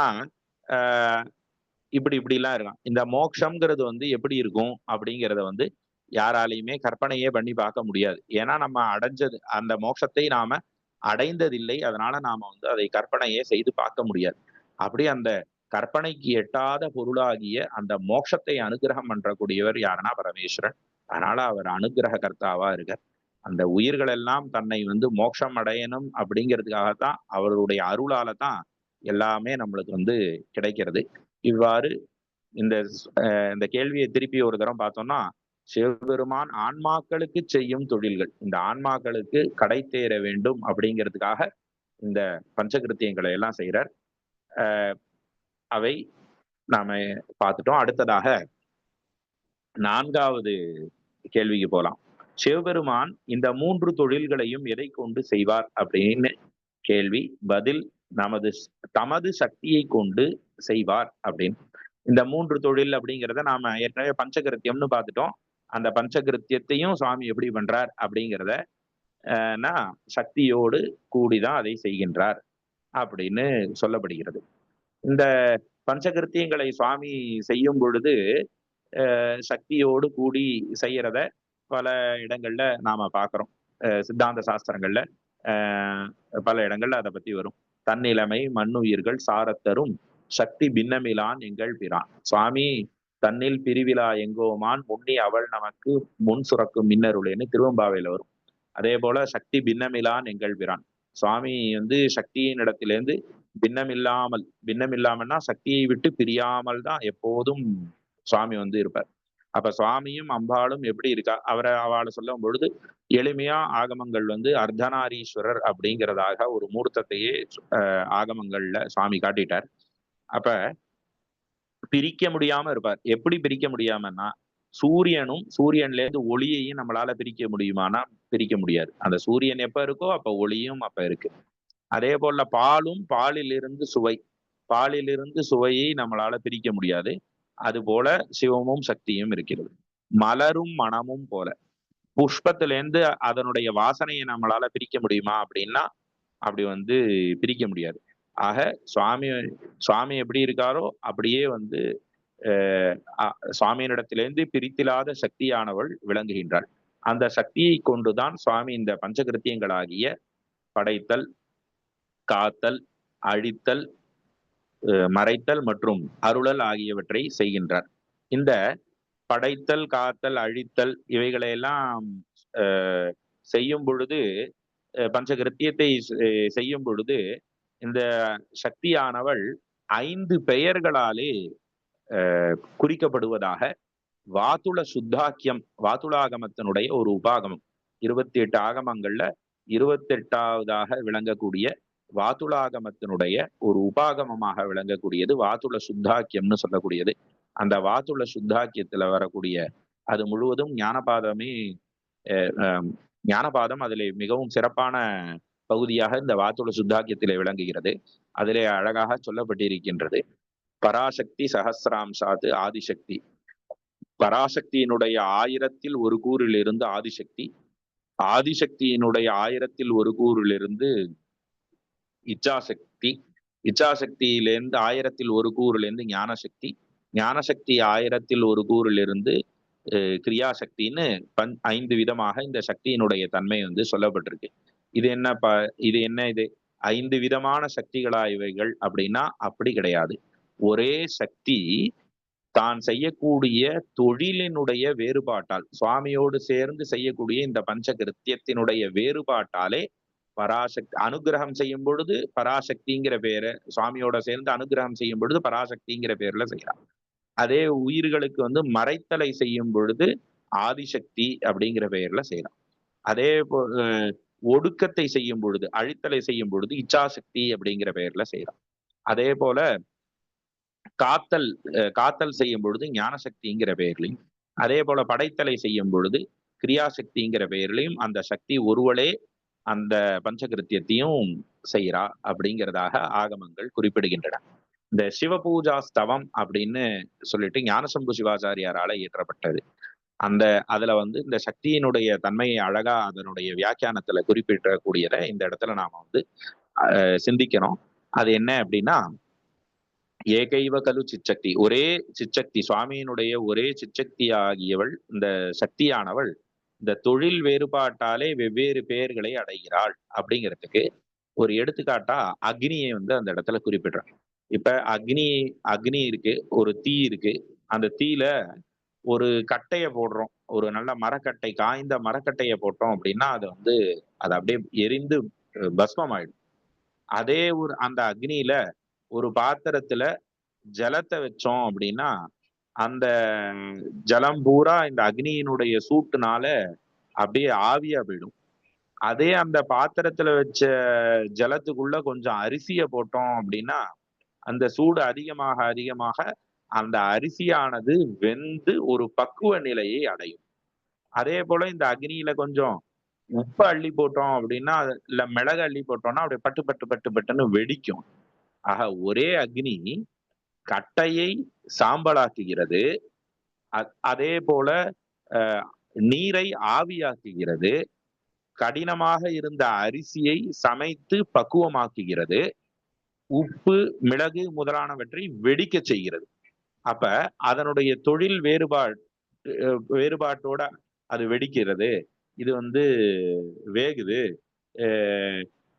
Speaker 1: இப்படி எல்லாம் இருக்கும். இந்த மோட்சம்ங்கிறது வந்து எப்படி இருக்கும் அப்படிங்கிறத வந்து யாராலையுமே கற்பனையே பண்ணி பார்க்க முடியாது. ஏன்னா நம்ம அடைஞ்சது அந்த மோட்சத்தை நாம அடைந்ததில்லை. அதனால நாம வந்து அதை கற்பனையே செய்து பார்க்க முடியாது. அப்படி அந்த கற்பனைக்கு எட்டாத பொருளாகிய அந்த மோட்சத்தை அனுகிரகம் பண்றக்கூடியவர் யாருன்னா பரமேஸ்வரன். அதனால அவர் அனுகிரக கர்த்தாவா இருக்கார். அந்த உயிர்கள் எல்லாம் தன்னை வந்து மோட்சம் அடையணும் அப்படிங்கிறதுக்காகத்தான், அவருடைய அருளால தான் எல்லாமே நம்மளுக்கு வந்து கிடைக்கிறது. இவ்வாறு இந்த இந்த கேள்வியை திருப்பி ஒரு தரம் பார்த்தோம்னா, சிவபெருமான் ஆன்மாக்களுக்கு செய்யும் தொழில்கள், இந்த ஆன்மாக்களுக்கு கடை தேர வேண்டும் அப்படிங்கிறதுக்காக இந்த பஞ்சகிருத்தியங்களை எல்லாம் செய்யறார். அவை நாம பார்த்துட்டோம். அடுத்ததாக 4வது கேள்விக்கு போலாம். சிவபெருமான் இந்த 3 தொழில்களையும் எதை கொண்டு செய்வார் அப்படின்னு கேள்வி. பதில், தமது சக்தியை கொண்டு செய்வார் அப்படின்னு. இந்த 3 தொழில் அப்படிங்கிறத நாம ஏற்கனவே பஞ்சகிருத்தியம்னு பார்த்துட்டோம். அந்த பஞ்சகிருத்தியத்தையும் சுவாமி எப்படி பண்றார் அப்படிங்கிறத சக்தியோடு கூடிதான் அதை செய்கின்றார் அப்படின்னு சொல்லப்படுகிறது. இந்த பஞ்சகிருத்தியங்களை சுவாமி செய்யும் பொழுது சக்தியோடு கூடி செய்யறத பல இடங்கள்ல நாம பார்க்கிறோம். சித்தாந்த சாஸ்திரங்கள்ல பல இடங்கள்ல அதை பத்தி வரும். தன்னிலைமை, மண்ணுயிர்கள், சாரத்தரும் சக்தி பின்னமிலான் எங்கள் பிரான். சுவாமி தன்னில் பிரிவிழா எங்கோமான் முன்னி அவள் நமக்கு முன் சுரக்கும் மின்னருளேன்னு திருவம்பாவையில வரும். அதே போல சக்தி பின்னமிலான் எங்கள் பிரான். சுவாமி சக்தியின் இடத்திலேருந்து பின்னமில்லாமல்னா சக்தியை விட்டு பிரியாமல் தான் எப்போதும் சுவாமி இருப்பார். அப்ப சுவாமியும் அம்பாளும் எப்படி இருக்கா அவளை சொல்லும் பொழுது எளிமையா ஆகமங்கள் அர்த்தநாரீஸ்வரர் அப்படிங்கிறதாக ஒரு மூர்த்தத்தையே ஆகமங்கள்ல சுவாமி காட்டிட்டார். அப்ப பிரிக்க முடியாம இருப்பார். எப்படி பிரிக்க முடியாமன்னா, சூரியன்ல இருந்து ஒளியையும் நம்மளால பிரிக்க முடியுமானா பிரிக்க முடியாது. அந்த சூரியன் எப்ப இருக்கோ அப்ப ஒளியும் அப்ப இருக்கு. அதே போல பாலிலிருந்து சுவையை நம்மளால பிரிக்க முடியாது. அது போல சிவமும் சக்தியும் இருக்கிறது. மலரும் மனமும் போல புஷ்பத்திலேருந்து அதனுடைய வாசனையை நம்மளால பிரிக்க முடியுமா அப்படின்னா அப்படி பிரிக்க முடியாது. ஆக சுவாமி எப்படி இருக்காரோ அப்படியே சுவாமியினிடத்திலிருந்து பிரித்திலாத சக்தியானவள் விளங்குகின்றாள். அந்த சக்தியை கொண்டுதான் சுவாமி இந்த பஞ்சகிருத்தியங்களாகிய படைத்தல், காத்தல், அழித்தல், மறைத்தல் மற்றும் அருளல் ஆகியவற்றை செய்கின்றார். இந்த படைத்தல், காத்தல், அழித்தல் இவைகளையெல்லாம் செய்யும் பொழுது, பஞ்சகிருத்தியத்தை செய்யும் பொழுது இந்த சக்தியானவள் 5 பெயர்களாலே குறிக்கப்படுவதாக வாதுள சுத்தாக்கியம், வாதுளாகமத்தினுடைய ஒரு உபாகமம், 28 ஆகமங்கள்ல 28வதாக விளங்கக்கூடிய வாதுளாகமத்தினுடைய ஒரு உபாகமமாக விளங்கக்கூடியது வாதுள சுத்தாக்கியம்னு சொல்லக்கூடியது. அந்த வாதுள சுத்தாக்கியத்துல வரக்கூடிய அது முழுவதும் ஞானபாதம் அதிலே மிகவும் சிறப்பான பகுதியாக இந்த வாத்துள சுத்தாக்கியத்திலே விளங்குகிறது. அதிலே அழகாக சொல்லப்பட்டிருக்கின்றது, பராசக்தி சஹசிராம்சாத்து ஆதிசக்தி. பராசக்தியினுடைய 1000ல் ஒரு கூறிலிருந்து ஆதிசக்தி, ஆதிசக்தியினுடைய 1000ல் ஒரு கூறிலிருந்து இச்சாசக்தி, இச்சாசக்தியிலிருந்து 1000ல் ஒரு கூறிலிருந்து ஞானசக்தி, ஞானசக்தி 1000ல் ஒரு கூறிலிருந்து கிரியாசக்தின்னு 5 விதமாக இந்த சக்தியினுடைய தன்மை சொல்லப்பட்டிருக்கு. இது என்ன இது 5 விதமான சக்திகளா இவைகள் அப்படின்னா அப்படி கிடையாது. ஒரே சக்தி தான் செய்யக்கூடிய தொழிலினுடைய வேறுபாட்டால், சுவாமியோடு சேர்ந்து செய்யக்கூடிய இந்த பஞ்சகிருத்தியத்தினுடைய வேறுபாட்டாலே பராசக்தி அனுகிரகம் செய்யும் பொழுது பராசக்திங்கிற பேரை, சுவாமியோட சேர்ந்து அனுகிரகம் செய்யும் பொழுது பராசக்திங்கிற பேர்ல செய்யலாம். அதே உயிர்களுக்கு மறைத்தலை செய்யும் பொழுது ஆதிசக்தி அப்படிங்கிற பெயர்ல செய்யலாம். அதே ஒடுக்கத்தை செய்யும் பொழுது, அழித்தலை செய்யும் பொழுது இச்சாசக்தி அப்படிங்கிற பெயர்ல செய்யலாம். அதே போல காத்தல் செய்யும் பொழுது ஞானசக்திங்கிற பெயர்லையும், அதே போல படைத்தலை செய்யும் பொழுது கிரியாசக்திங்கிற பெயர்லையும் அந்த சக்தி ஒருவளே அந்த பஞ்சகிருத்தியத்தையும் செய்யறா அப்படிங்கிறதாக ஆகமங்கள் குறிப்பிடுகின்றன. இந்த சிவபூஜா ஸ்தவம் அப்படின்னு சொல்லிட்டு ஞானசம்பு சிவாச்சாரியாரால இயற்றப்பட்டது. அதுல இந்த சக்தியினுடைய தன்மையை அழகா அதனுடைய வியாக்கியானத்துல குறிப்பிடக்கூடியதை இந்த இடத்துல நாம சிந்திக்கணும். அது என்ன அப்படின்னா, ஏகைவ கலு சிச்சக்தி, ஒரே சிச்சக்தி, சுவாமியினுடைய ஒரே சிச்சக்தி ஆகியவள் இந்த சக்தியானவள் இந்த தொழில் வேறுபாட்டாலே வெவ்வேறு பெயர்களை அடைகிறாள் அப்படிங்கிறதுக்கு ஒரு எடுத்துக்காட்டா அக்னியை அந்த இடத்துல குறிப்பிடுறாங்க. இப்ப அக்னி இருக்கு, ஒரு தீ இருக்கு. அந்த தீல ஒரு கட்டைய போடுறோம், ஒரு நல்ல மரக்கட்டை, காய்ந்த மரக்கட்டைய போட்டோம் அப்படின்னா அது அது அப்படியே எரிந்து பஸ்மம் ஆயிடும். அதே அந்த அக்னியில ஒரு பாத்திரத்துல ஜலத்தை வச்சோம் அப்படின்னா அந்த ஜலம் பூரா இந்த அக்னியினுடைய சூட்டுனால அப்படியே ஆவியா போயிடும். அதே அந்த பாத்திரத்துல வச்ச ஜலத்துக்குள்ள கொஞ்சம் அரிசிய போட்டோம் அப்படின்னா அந்த சூடு அதிகமாக அந்த அரிசியானது வெந்து ஒரு பக்குவ நிலையை அடையும். அதே போல இந்த அக்னியில கொஞ்சம் உப்பு அள்ளி போட்டோம் அப்படின்னா, இல்ல மிளகு அள்ளி போட்டோம்னா அப்படியே பட்டு பட்டு பட்டு பட்டுன்னு வெடிக்கும். ஆக ஒரே அக்னி கட்டையை சாம்பலாக்குகிறது, அதே போல நீரை ஆவியாக்குகிறது, கடினமாக இருந்த அரிசியை சமைத்து பக்குவமாக்குகிறது, உப்பு மிளகு முதலானவற்றை வெடிக்க செய்கிறது. அப்ப அதனுடைய தொழில் வேறுபாட்டோட அது வெடிக்கிறது, இது வேகுது,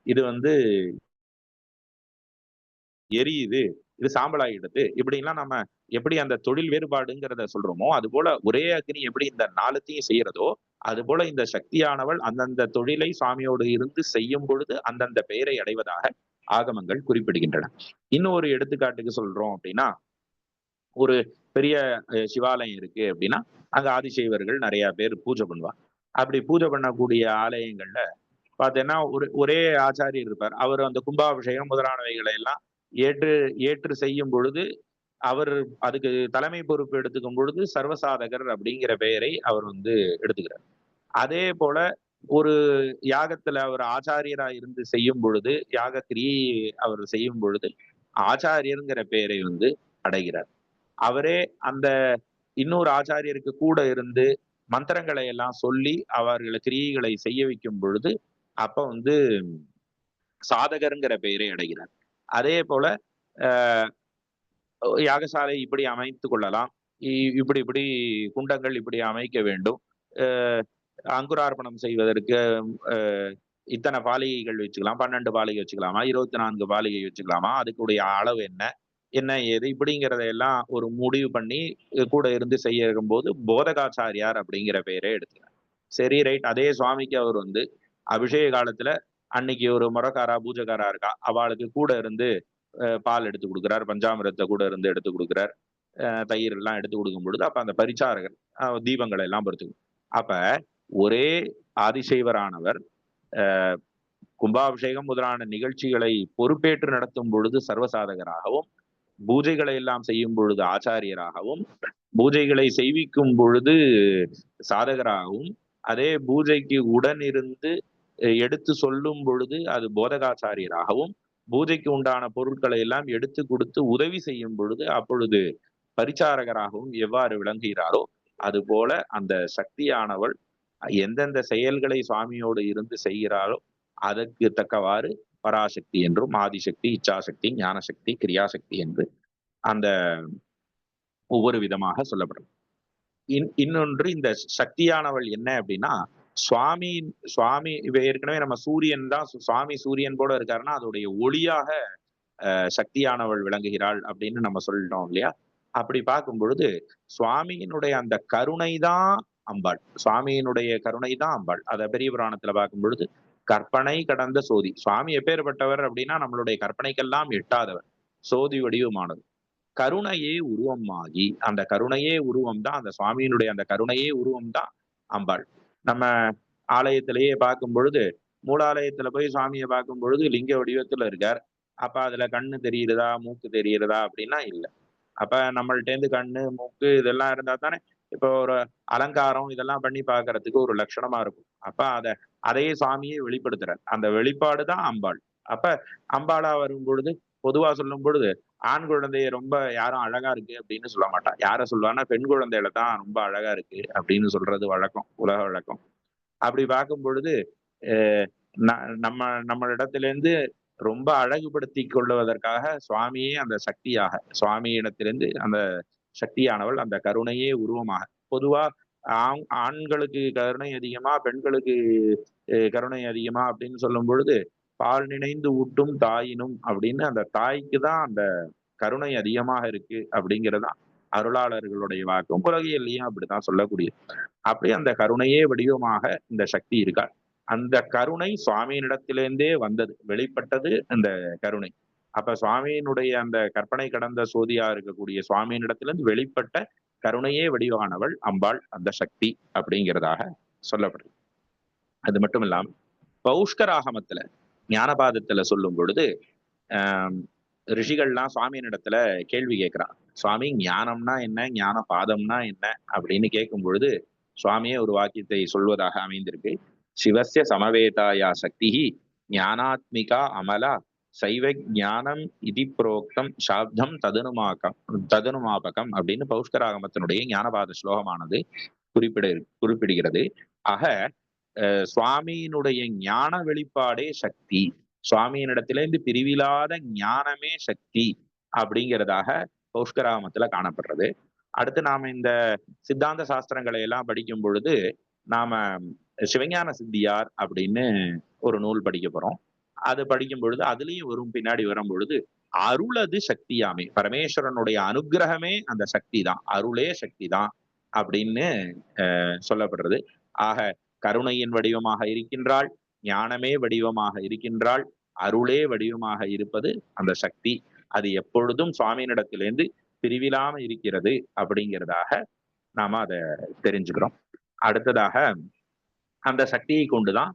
Speaker 1: இது எரியுது இது சாம்பலாயிடுது. இப்படிலாம் நம்ம எப்படி அந்த தொழில் வேறுபாடுங்கிறத சொல்றோமோ, அது போல ஒரே அக்னி எப்படி இந்த 4த்தையும் செய்யறதோ, அது போல இந்த சக்தியானவள் அந்தந்த தொழிலை சுவாமியோடு இருந்து செய்யும் பொழுது அந்தந்த பெயரை அடைவதாக ஆகமங்கள் குறிப்பிடுகின்றன. இன்னொரு எடுத்துக்காட்டுக்கு சொல்றோம் அப்படின்னா, ஒரு பெரிய சிவாலயம் இருக்கு அப்படின்னா, அங்க ஆதிசைவர்கள் நெறைய பேர் பூஜை பண்ணுவாங்க. அப்படி பூஜை பண்ணக்கூடிய ஆலயங்கள்ல பார்த்தீங்கன்னா, ஒரே ஆச்சாரியர் இருப்பார். அவர் அந்த கும்பாபிஷேகம் முதலானவைகளை எல்லாம் ஏற்று ஏற்று செய்யும் பொழுது, அவர் அதுக்கு தலைமை பொறுப்பு எடுத்துக்கும் பொழுது, சர்வசாதகர் அப்படிங்கிற பெயரை அவர் எடுத்துக்கிறார். அதே போல ஒரு யாகத்துல அவர் ஆச்சாரியரா இருந்து செய்யும் பொழுது, யாக கிரியை அவர் செய்யும் பொழுது, ஆச்சாரியர்ங்கிற பெயரை அடைகிறார். அவரே அந்த இன்னொரு ஆச்சாரியருக்கு கூட இருந்து மந்திரங்களை எல்லாம் சொல்லி அவர்கள் கிரியைகளை செய்ய வைக்கும் பொழுது, அப்ப சாதகர்ங்கிற பெயரை அடைகிறார். அதே போல அஹ் யாகசாலை இப்படி அமைத்துக் கொள்ளலாம். இப்படி இப்படி குண்டங்கள் இப்படி அமைக்க வேண்டும். அஹ் அங்குரார்ப்பணம் செய்வதற்கு இத்தனை பாலிகைகள் வச்சுக்கலாம். 12 பாலிகை வச்சுக்கலாமா? 24 பாலிகை வச்சுக்கலாமா? அதுக்குடைய அளவு என்ன? என்ன ஏது? இப்படிங்கிறதையெல்லாம் ஒரு முடிவு பண்ணி கூட இருந்து செய்யும்போது போதகாச்சாரியார் அப்படிங்கிற பெயரே எடுத்துக்கிறார். சரி, ரைட். அதே சுவாமிக்கு அவர் அபிஷேக காலத்துல அன்னைக்கு ஒரு முறக்காரா பூஜைக்காரா இருக்கா, அவளுக்கு கூட இருந்து பால் எடுத்து கொடுக்குறார், பஞ்சாமிரத்தை கூட இருந்து எடுத்து கொடுக்குறார், தயிர் எல்லாம் எடுத்து கொடுக்கும் பொழுது அப்ப அந்த பரிச்சாரகர் தீபங்களை எல்லாம் பொறுத்துக்கும். அப்ப ஒரே ஆதிசைவரானவர் கும்பாபிஷேகம் முதலான நிகழ்ச்சிகளை பொறுப்பேற்று நடத்தும் பொழுது சர்வசாதகராகவும், பூஜைகளை எல்லாம் செய்யும் பொழுது ஆச்சாரியராகவும், பூஜைகளை செய்விக்கும் பொழுது சாதகராகவும், அதே பூஜைக்கு உடன் இருந்து எடுத்து சொல்லும் பொழுது அது போதகாச்சாரியராகவும், பூஜைக்கு உண்டான பொருட்களை எல்லாம் எடுத்து கொடுத்து உதவி செய்யும் பொழுது அப்பொழுது பரிச்சாரகராகவும் எவ்வாறு விளங்குகிறாரோ, அது போல அந்த சக்தியானவள் எந்தெந்த செயல்களை சுவாமியோடு இருந்து செய்கிறாரோ அதற்கு தக்கவாறு பராசக்தி என்றும், ஆதிசக்தி, இச்சாசக்தி, ஞானசக்தி, கிரியாசக்தி என்று அந்த ஒவ்வொரு விதமாக சொல்லப்படும். இன்னொன்று, இந்த சக்தியானவள் என்ன அப்படின்னா, சுவாமி சுவாமி இப்ப ஏற்கனவே நம்ம சூரியன் தான், சுவாமி சூரியன் போல இருக்காருன்னா அதோடைய ஒளியாக சக்தியானவள் விளங்குகிறாள் அப்படின்னு நம்ம சொல்லிட்டோம் இல்லையா? அப்படி பார்க்கும் பொழுது சுவாமியினுடைய அந்த கருணை தான் அம்பாள். சுவாமியினுடைய கருணை தான் அம்பாள். அத பெரிய புராணத்துல பார்க்கும் பொழுது கற்பனை கடந்த சோதி. சுவாமி எப்பேற்பட்டவர் அப்படின்னா நம்மளுடைய கற்பனைக்கெல்லாம் எட்டாதவர், சோதி வடிவமானது. கருணையே உருவமாகி அந்த கருணையே உருவம் தான், அந்த சுவாமியினுடைய அந்த கருணையே உருவம் தான் அம்பாள். நம்ம ஆலயத்திலேயே பார்க்கும் பொழுது, மூலாலயத்துல போய் சுவாமியை பார்க்கும் பொழுது லிங்க வடிவத்துல இருக்கார். அப்ப அதுல கண்ணு தெரியுறதா, மூக்கு தெரியுறதா அப்படின்னா இல்ல. அப்ப நம்மள்ட்ட இருந்து கண்ணு, மூக்கு இதெல்லாம் இருந்தா தானே இப்போ ஒரு அலங்காரம் இதெல்லாம் பண்ணி பார்க்கறதுக்கு ஒரு லட்சணமா இருக்கும். அப்ப அதையே சாமியை வெளிப்படுத்துறார். அந்த வெளிப்பாடு தான் அம்பாள். அப்ப அம்பாளா வரும் பொழுது பொதுவா சொல்லும் பொழுது ஆண் குழந்தைய ரொம்ப யாரும் அழகா இருக்கு அப்படின்னு சொல்ல மாட்டா. யார சொல்லுவான்னா பெண் குழந்தையில தான் ரொம்ப அழகா இருக்கு அப்படின்னு சொல்றது வழக்கம், உலக வழக்கம். அப்படி பார்க்கும் பொழுது நம்ம நம்மளிடத்திலிருந்து ரொம்ப அழகுபடுத்தி கொள்ளுவதற்காக சுவாமியே அந்த சக்தியாக, சுவாமியிடத்திலிருந்து அந்த சக்தியானவள் அந்த கருணையே உருவமாக. பொதுவா ஆண்களுக்கு கருணை அதிகமா, பெண்களுக்கு கருணை அதிகமா அப்படின்னு சொல்லும் பொழுது பால் நினைந்து ஊட்டும் தாயினும் அப்படின்னு அந்த தாய்க்கு தான் அந்த கருணை அதிகமாக இருக்கு அப்படிங்கிறதுதான் அருளாளர்களுடைய வாக்கும், உலகியல்லையும் அப்படித்தான் சொல்லக்கூடியது. அப்படி அந்த கருணையே வடிவமாக இந்த சக்தி இருக்காள். அந்த கருணை சுவாமியினிடத்திலிருந்தே வந்தது, வெளிப்பட்டது அந்த கருணை. அப்ப சுவாமியினுடைய அந்த கற்பனை கடந்த சோதியா இருக்கக்கூடிய சுவாமியினிடத்திலிருந்து வெளிப்பட்ட கருணையே வடிவானவள் அம்பாள், அந்த சக்தி அப்படிங்கிறதாக சொல்லப்படுது. அது மட்டும் இல்லாம பௌஷ்கராகமத்துல ஞானபாதத்துல சொல்லும் பொழுது ஆஹ் ரிஷிகள்லாம் சுவாமியினிடத்துல கேள்வி கேட்கிறான். சுவாமி, ஞானம்னா என்ன, ஞான பாதம்னா என்ன அப்படின்னு கேட்கும் பொழுது சுவாமியே ஒரு வாக்கியத்தை சொல்வதாக அமைந்திருக்கு. சிவசிய சமவேதாயா சக்தி ஞானாத்மிகா அமலா சைவ ஞானம் இதி புரோக்தம் சாப்தம் ததனுமாபகம் அப்படின்னு பௌஷ்கராகமத்தினுடைய ஞானபாத ஸ்லோகமானது குறிப்பிடுகிறது. ஆக சுவாமியினுடைய ஞான வெளிப்பாடே சக்தி, சுவாமியினிடத்திலிருந்து பிரிவில்லாத ஞானமே சக்தி அப்படிங்கிறதாக பௌஷ்கராகமத்துல காணப்படுறது. அடுத்து நாம இந்த சித்தாந்த சாஸ்திரங்களை எல்லாம் படிக்கும் பொழுது நாம சிவஞான சித்தியார் அப்படின்னு ஒரு நூல் படிக்க போறோம். அது படிக்கும் பொழுது அதுலயும் வரும், பின்னாடி வரும் பொழுது அருளது சக்தியாமே. பரமேஸ்வரனுடைய அனுக்கிரகமே அந்த சக்தி தான், அருளே சக்தி தான் அப்படின்னு சொல்லப்படுறது. ஆக கருணையின் வடிவமாக இருக்கின்றாள், ஞானமே வடிவமாக இருக்கின்றாள், அருளே வடிவமாக இருப்பது அந்த சக்தி. அது எப்பொழுதும் சுவாமியினிடத்திலிருந்து பிரிவிலாம இருக்கிறது அப்படிங்கிறதாக நாம அதை தெரிஞ்சுக்கிறோம். அடுத்ததாக அந்த சக்தியை கொண்டுதான்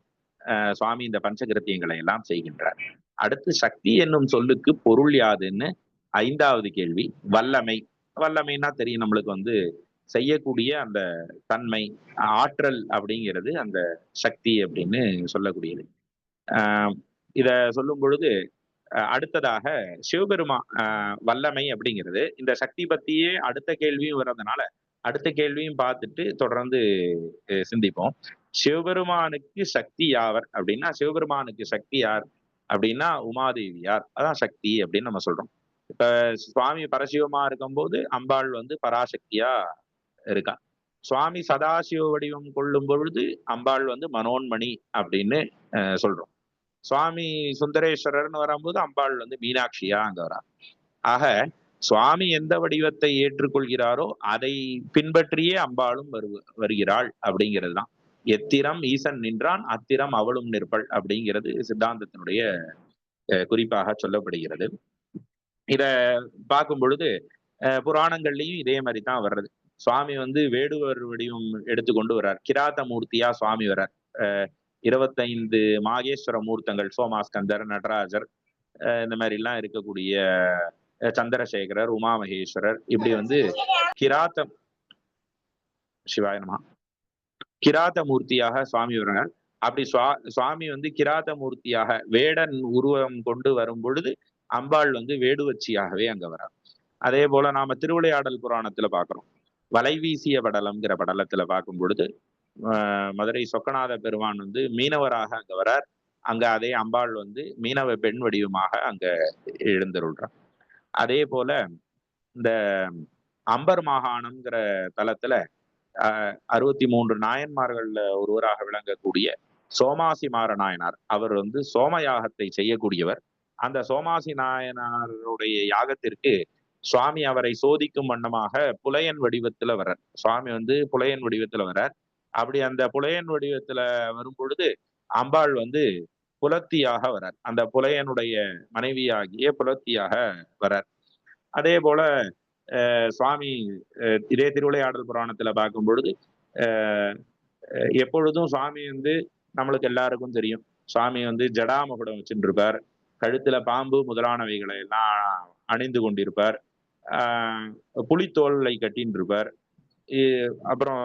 Speaker 1: சுவாமி இந்த பஞ்சகிருத்தியங்களை எல்லாம் செய்கின்றார். அடுத்து சக்தி என்னும் சொல்லுக்கு பொருள் யாதுன்னு 5வது கேள்வி. வல்லமை. வல்லமைன்னா தெரியும் நம்மளுக்கு செய்யக்கூடிய அந்த தன்மை, ஆற்றல் அப்படிங்கிறது அந்த சக்தி அப்படின்னு சொல்லக்கூடியது. இத சொல்லும் பொழுது அடுத்ததாக சிவபெருமா வல்லமை அப்படிங்கிறது இந்த சக்தி பத்தியே அடுத்த கேள்வியும் வர்றதுனால அடுத்த கேள்வியும் பார்த்துட்டு தொடர்ந்து சிந்திப்போம். சிவபெருமானுக்கு சக்தி யாவர் அப்படின்னா, சிவபெருமானுக்கு சக்தி யார் அப்படின்னா உமாதேவியார், அதான் சக்தி அப்படின்னு நம்ம சொல்றோம். இப்ப சுவாமி பரசிவமா இருக்கும்போது அம்பாள் பராசக்தியா இருக்கா. சுவாமி சதாசிவ வடிவம் கொள்ளும் பொழுது அம்பாள் மனோன்மணி அப்படின்னு சொல்றோம். சுவாமி சுந்தரேஸ்வரர்னு வரும்போது அம்பாள் மீனாட்சியா அங்க வரா. ஆக சுவாமி எந்த வடிவத்தை ஏற்றுக்கொள்கிறாரோ அதை பின்பற்றியே அம்பாளும் வருகிறாள் அப்படிங்கிறது தான். எத்திரம் ஈசன் நின்றான் அத்திரம் அவளும் நிற்பள் அப்படிங்கிறது சித்தாந்தத்தினுடைய குறிப்பாக சொல்லப்படுகிறது. இத பார்க்கும் பொழுது புராணங்கள்லயும் இதே மாதிரி தான் வர்றது. சுவாமி வேடுவர் வடிவம் எடுத்துக்கொண்டு வர்றார். கிராத மூர்த்தியா சுவாமி வர்றார். 25 மாகேஸ்வர மூர்த்தங்கள், சோமாஸ்கந்தர், நடராஜர், இந்த மாதிரி எல்லாம் இருக்கக்கூடிய சந்திரசேகரர், உமா மகேஸ்வரர், இப்படி கிராத்த சிவாய நமஹ கிராத மூர்த்தியாக சுவாமி வர்றார். அப்படி சுவாமி கிராத மூர்த்தியாக வேடன் உருவம் கொண்டு வரும் பொழுது அம்பாள் வேடுவச்சியாகவே அங்க வரார். அதே போல நாம திருவிளையாடல் புராணத்துல பாக்குறோம். வலை வீசிய படலம்ங்கிற படலத்துல பார்க்கும் பொழுது மதுரை சொக்கநாத பெருமான் மீனவராக அங்க வரார். அங்க அதே அம்பாள் மீனவ பெண் வடிவமாக அங்க எழுந்தருள்றார். அதே போல இந்த அம்பர் மாகாணம்ங்கிற தலத்துல 63 நாயன்மார்கள்ல ஒருவராக விளங்கக்கூடிய சோமாசி மாற நாயனார், அவர் சோமயாகத்தை செய்யக்கூடியவர். அந்த சோமாசி நாயனாருடைய யாகத்திற்கு சுவாமி அவரை சோதிக்கும் வண்ணமாக புலையன் வடிவத்துல வர்றார். சுவாமி புலையன் வடிவத்துல வர்றார். அப்படி அந்த புலையன் வடிவத்துல வரும் பொழுது அம்பாள் புலத்தியாக வரார். அந்த புலையனுடைய மனைவியாகிய புலத்தியாக வரார். அதே போல சுவாமி இதே திருவிளையாடல் புராணத்துல பார்க்கும் பொழுது எப்பொழுதும் சுவாமி நம்மளுக்கு எல்லாருக்கும் தெரியும். சுவாமி ஜடாமகுடம் வச்சுட்டு இருப்பார். கழுத்துல பாம்பு முதலானவைகளை எல்லாம் அணிந்து கொண்டிருப்பார். புலித்தோலை கட்டின்னு இருப்பார். அப்புறம்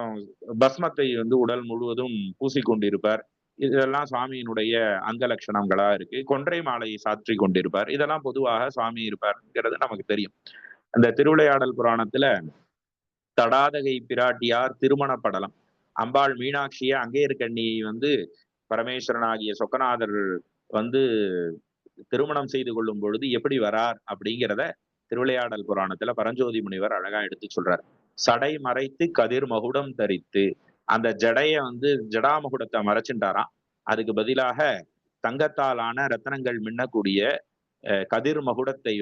Speaker 1: பஸ்மத்தை உடல் முழுவதும் பூசிக்கொண்டிருப்பார். இதெல்லாம் சுவாமியினுடைய அங்க லட்சணங்களா இருக்கு. கொன்றை மாலை சாற்றி கொண்டிருப்பார். இதெல்லாம் பொதுவாக சுவாமி இருப்பார்ங்கிறது நமக்கு தெரியும். அந்த திருவிளையாடல் புராணத்துல தடாதகை பிராட்டியார் திருமண படலம், அம்பாள் மீனாட்சிய அங்கேயர்கண்ணியை பரமேஸ்வரனாகிய சொக்கநாதர் திருமணம் செய்து கொள்ளும் பொழுது எப்படி வரார் அப்படிங்கிறத திருவிளையாடல் புராணத்துல பரஞ்சோதி முனிவர் அழகா எடுத்து சொல்றார். சடை மறைத்து கதிர் மகுடம் தரித்து, அந்த ஜடைய ஜடாமகுடத்தை மறைச்சுட்டாராம். அதுக்கு பதிலாக தங்கத்தாலான ரத்னங்கள் மின்னக்கூடிய கதிர் மகுடத்தை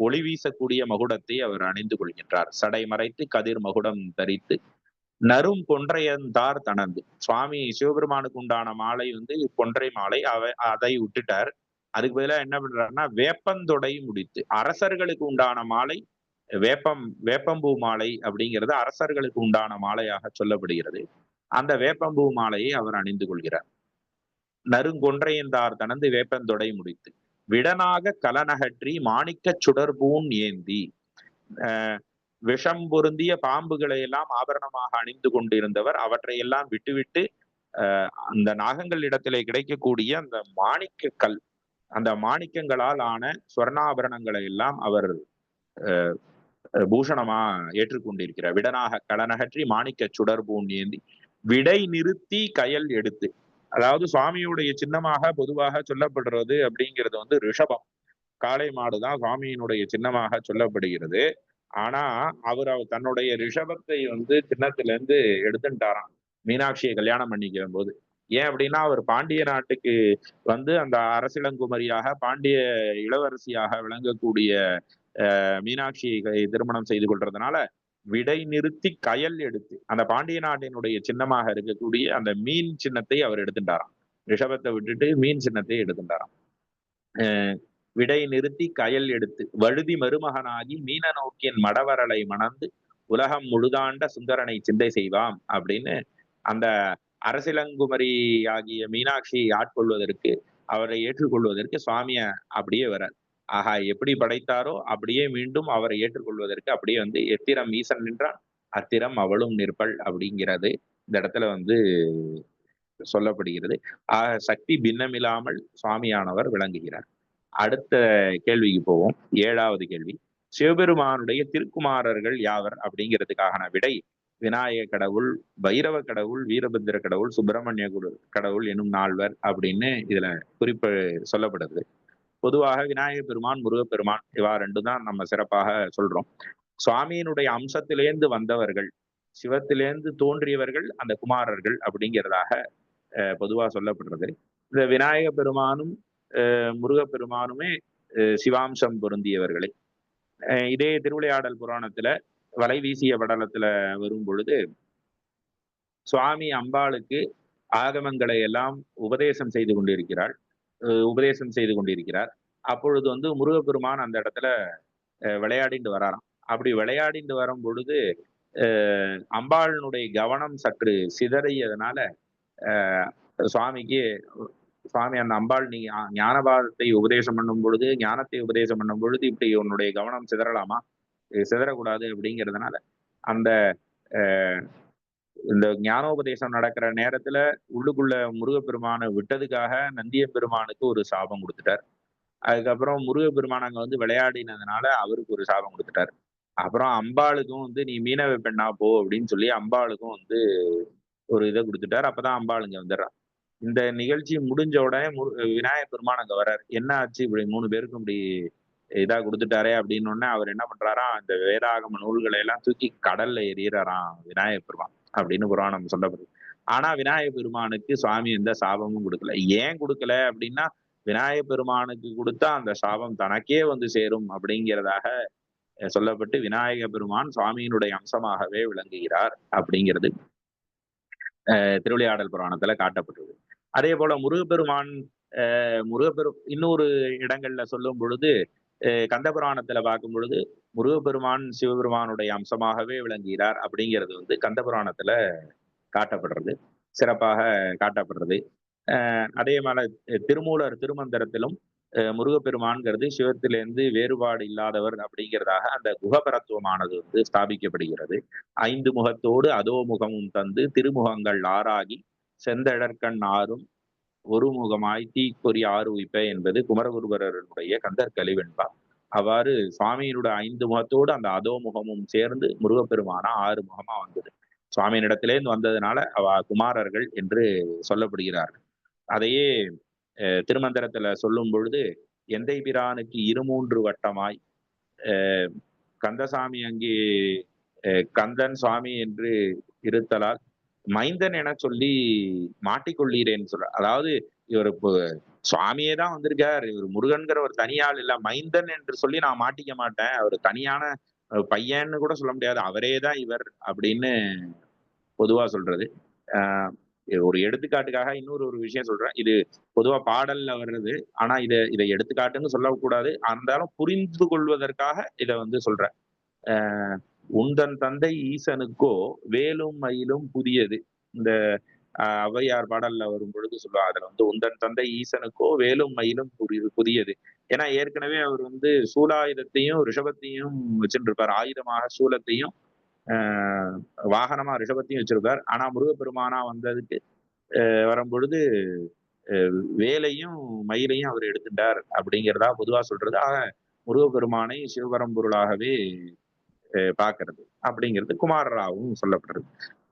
Speaker 1: ஒளி வீசக்கூடிய மகுடத்தை அவர் அணிந்து கொள்கின்றார். சடை மறைத்து கதிர் மகுடம் தரித்து நரும் கொன்றையந்தார் தனந்து. சுவாமி சிவபெருமானுக்கு உண்டான மாலை கொன்றை மாலை, அதை விட்டுட்டார். அதுக்கு பதிலாக என்ன பண்றாருன்னா வேப்பந்தொடை முடித்து, அரசர்களுக்கு உண்டான மாலை வேப்பம்பூ மாலை அப்படிங்கிறது அரசர்களுக்கு உண்டான மாலையாக சொல்லப்படுகிறது. அந்த வேப்பம்பூ மாலையை அவர் அணிந்து கொள்கிறார். நறுங்கொன்றையந்தார் தனந்து வேப்பந்தொடை முடித்து விடனாக கலனகற்றி மாணிக்க சுடர்பூன் ஏந்தி, விஷம் பொருந்திய பாம்புகளை எல்லாம் ஆபரணமாக அணிந்து கொண்டிருந்தவர் அவற்றையெல்லாம் விட்டுவிட்டு அந்த நாகங்கள் இடத்திலே கிடைக்கக்கூடிய அந்த மாணிக்க கல், அந்த மாணிக்கங்களால் ஆன ஸ்வர்ணாபரணங்களை எல்லாம் அவர் பூஷணமா ஏற்றுக்கொண்டிருக்கிறார். விடனாக கலனகற்றி மாணிக்க சுடர்பூன் ஏந்தி விடை நிறுத்தி கயல் எடுத்து. அதாவது சுவாமியுடைய சின்னமாக பொதுவாக சொல்லப்படுறது அப்படிங்கிறது ரிஷபம், காளை மாடுதான் சுவாமியினுடைய சின்னமாக சொல்லப்படுகிறது. ஆனா அவர் தன்னுடைய ரிஷபத்தை சின்னத்துல இருந்து எடுத்துட்டாராம் மீனாட்சியை கல்யாணம் பண்ணிக்கிற போது. ஏன் அப்படின்னா அவர் பாண்டிய நாட்டுக்கு வந்து அந்த அரசிளங்குமரியாக பாண்டிய இளவரசியாக விளங்கக்கூடிய மீனாட்சியை திருமணம் செய்து கொள்றதுனால விடை நிறுத்தி கயல் எடுத்து அந்த பாண்டிய நாட்டினுடைய சின்னமாக இருக்கக்கூடிய அந்த மீன் சின்னத்தை அவர் எடுத்துட்டாராம். ரிஷபத்தை விட்டுட்டு மீன் சின்னத்தை எடுத்துட்டாராம். விடை நிறுத்தி கயல் எடுத்து வழுதி மருமகனாகி மீன நோக்கின் மடவரலை மணந்து உலகம் முழுதாண்ட சுந்தரனை சிந்தை செய்வாம் அப்படின்னு அந்த அரசிலங்குமரி ஆகிய மீனாட்சியை ஆட்கொள்வதற்கு, அவரை ஏற்றுக்கொள்வதற்கு சுவாமிய அப்படியே வரார். ஆகா, எப்படி படைத்தாரோ அப்படியே மீண்டும் அவரை ஏற்றுக்கொள்வதற்கு அப்படியே வந்து எத்திரம் ஈசன் நின்றான் அத்திரம் அவளும் நிற்பள் அப்படிங்கிறது இந்த இடத்துல வந்து சொல்லப்படுகிறது. ஆக சக்தி பின்னமில்லாமல் சுவாமியானவர் விளங்குகிறார். அடுத்த கேள்விக்கு போவோம். 7வது கேள்வி. சிவபெருமானுடைய திருக்குமாரர்கள் யாவர் அப்படிங்கிறதுக்கான விடை விநாயக கடவுள், பைரவ கடவுள், வீரபத்திர கடவுள், சுப்பிரமணிய கடவுள் எனும் 4 அப்படின்னு இதுல குறிப்பு சொல்லப்படுது. பொதுவாக விநாயக பெருமான், முருகப்பெருமான் இவா 2 தான் நம்ம சிறப்பாக சொல்றோம். சுவாமியினுடைய அம்சத்திலேந்து வந்தவர்கள், சிவத்திலேந்து தோன்றியவர்கள் அந்த குமாரர்கள் அப்படிங்கிறதாக பொதுவா சொல்லப்படுறது. இந்த விநாயக பெருமானும் முருகப்பெருமானுமே சிவாம்சம் பொருந்தியவர்களே. இதே திருவிளையாடல் புராணத்துல வலை வீசிய படலத்துல வரும் பொழுது சுவாமி அம்பாளுக்கு ஆகமங்களை எல்லாம் உபதேசம் செய்து கொண்டிருக்கிறார். அப்பொழுது வந்து முருகப்பெருமான் அந்த இடத்துல விளையாடிட்டு வராராம். அப்படி விளையாடிட்டு வரும் பொழுது அம்பாளினுடைய கவனம் சற்று சிதறியதுனால சுவாமிக்கு சுவாமி அந்த அம்பாள் நீ ஞானபாதத்தை உபதேசம் பண்ணும் பொழுது, ஞானத்தை உபதேசம் பண்ணும் பொழுது இப்படி உன்னுடைய கவனம் சிதறலாமா, சிதறக்கூடாது அப்படிங்கிறதுனால அந்த இந்த ஞானோபதேசம் நடக்கிற நேரத்துல உள்ளுக்குள்ள முருகப்பெருமானை விட்டதுக்காக நந்திய பெருமானுக்கு ஒரு சாபம் கொடுத்துட்டார். அதுக்கப்புறம் முருகப்பெருமான் அங்க வந்து விளையாடினதுனால அவருக்கு ஒரு சாபம் கொடுத்துட்டார். அப்புறம் அம்பாளுக்கும் வந்து நீ மீனவ பெண்ணா போ அப்படின்னு சொல்லி அம்பாளுக்கும் வந்து ஒரு இதை கொடுத்துட்டார். அப்பதான் அம்பாள் இங்க வந்துடுறா. இந்த நிகழ்ச்சி முடிஞ்ச உடனே விநாயகர் பெருமான் அங்க வர்றாரு. என்ன ஆச்சு இப்படி 3 பேருக்கும் இப்படி இதா கொடுத்துட்டாரே அப்படின்னு உடனே அவர் என்ன பண்றாராம், அந்த வேதாகம நூல்களை எல்லாம் தூக்கி கடல்ல எறியறாராம் விநாயகர் பெருமான் அப்படின்னு புராணம் சொல்லப்படுது. ஆனா விநாயகர் பெருமானுக்கு சுவாமி எந்த சாபமும் கொடுக்கல. ஏன் கொடுக்கல அப்படின்னா, விநாயகர் பெருமானுக்கு கொடுத்தா அந்த சாபம் தனக்கே வந்து சேரும் அப்படிங்கிறதாக சொல்லப்பட்டு விநாயக பெருமான் சுவாமியினுடைய அம்சமாகவே விளங்குகிறார் அப்படிங்கிறது திருவிளையாடல் புராணத்துல காட்டப்பட்டது. அதே போல முருகப்பெருமான் இன்னொரு இடங்கள்ல சொல்லும் பொழுது கந்த புராணத்துல பார்க்கும் பொழுது முருகப்பெருமான் சிவபெருமானுடைய அம்சமாகவே விளங்குகிறார் அப்படிங்கிறது வந்து கந்த புராணத்துல காட்டப்படுறது, சிறப்பாக காட்டப்படுறது. அதே மாதிரி திருமூலர் திருமந்திரத்திலும் முருகப்பெருமான்கிறது சிவத்திலிருந்து வேறுபாடு இல்லாதவர் அப்படிங்கிறதாக அந்த குகபரத்துவமானது வந்து ஸ்தாபிக்கப்படுகிறது. 5 முகத்தோடு அதோ முகமும் தந்து திருமுகங்கள் ஆறாகி செந்தழற்கண் ஆறும் ஒரு முகமாய் தீக்கொறி ஆறு உய்ப்ப என்பது குமரகுருபரனுடைய கந்தர் கலிவெண்பா. அவ்வாறு சுவாமியினுடைய 5 முகத்தோடு அந்த அதோ முகமும் சேர்ந்து முருகப்பெருமானா 6 முகமா வந்தது. சுவாமியினிடத்திலேருந்து வந்ததுனால அவ குமாரர்கள் என்று சொல்லப்படுகிறார்கள். அதையே திருமந்திரத்துல சொல்லும் பொழுது எந்தை பிரானுக்கு 2-3 வட்டமாய் கந்தசாமி அங்கே கந்தன் சுவாமி என்று இருத்தலால் மைந்தன் என சொல்லி மாட்டிக்கொள்ளீரேன்னு சொல்ற. அதாவது இவர் இப்போ சுவாமியே தான் வந்திருக்கார், இவர் முருகன்கிற ஒரு தனியாள் இல்ல, மைந்தன் என்று சொல்லி நான் மாட்டிக்க மாட்டேன், அவர் தனியான பையன்னு கூட சொல்ல முடியாது, அவரே தான் இவர் அப்படின்னு பொதுவா சொல்றது. ஒரு எடுத்துக்காட்டுக்காக இன்னொரு விஷயம் சொல்றேன். இது பொதுவா பாடல்ல வர்றது, ஆனா இதை எடுத்துக்காட்டுன்னு சொல்லக்கூடாது, இருந்தாலும் புரிந்து கொள்வதற்காக இதை வந்து சொல்றேன். உந்தன் தந்தை ஈசனுக்கோ வேலும் மயிலும் புதியது. இந்த ஔவையார் பாடல்ல வரும் பொழுது சொல்லுவா, அதுல வந்து உந்தன் தந்தை ஈசனுக்கோ வேலும் மயிலும் புதியது. ஏன்னா ஏற்கனவே அவர் வந்து சூலாயுதத்தையும் ரிஷபத்தையும் வச்சுட்டு இருப்பார். ஆயுதமாக சூலத்தையும் வாகனமா ரிஷபத்தையும் வச்சிருப்பார். ஆனா முருகப்பெருமானா வந்ததுக்கு வரும்பொழுது வேலையும் மயிலையும் அவர் எடுத்துட்டார் அப்படிங்கிறதா பொதுவா சொல்றது. ஆக முருகப்பெருமானை சிவபரம்பொருளாகவே பார்க்கிறது அப்படிங்கிறது குமாரராவும் சொல்லப்படுறது.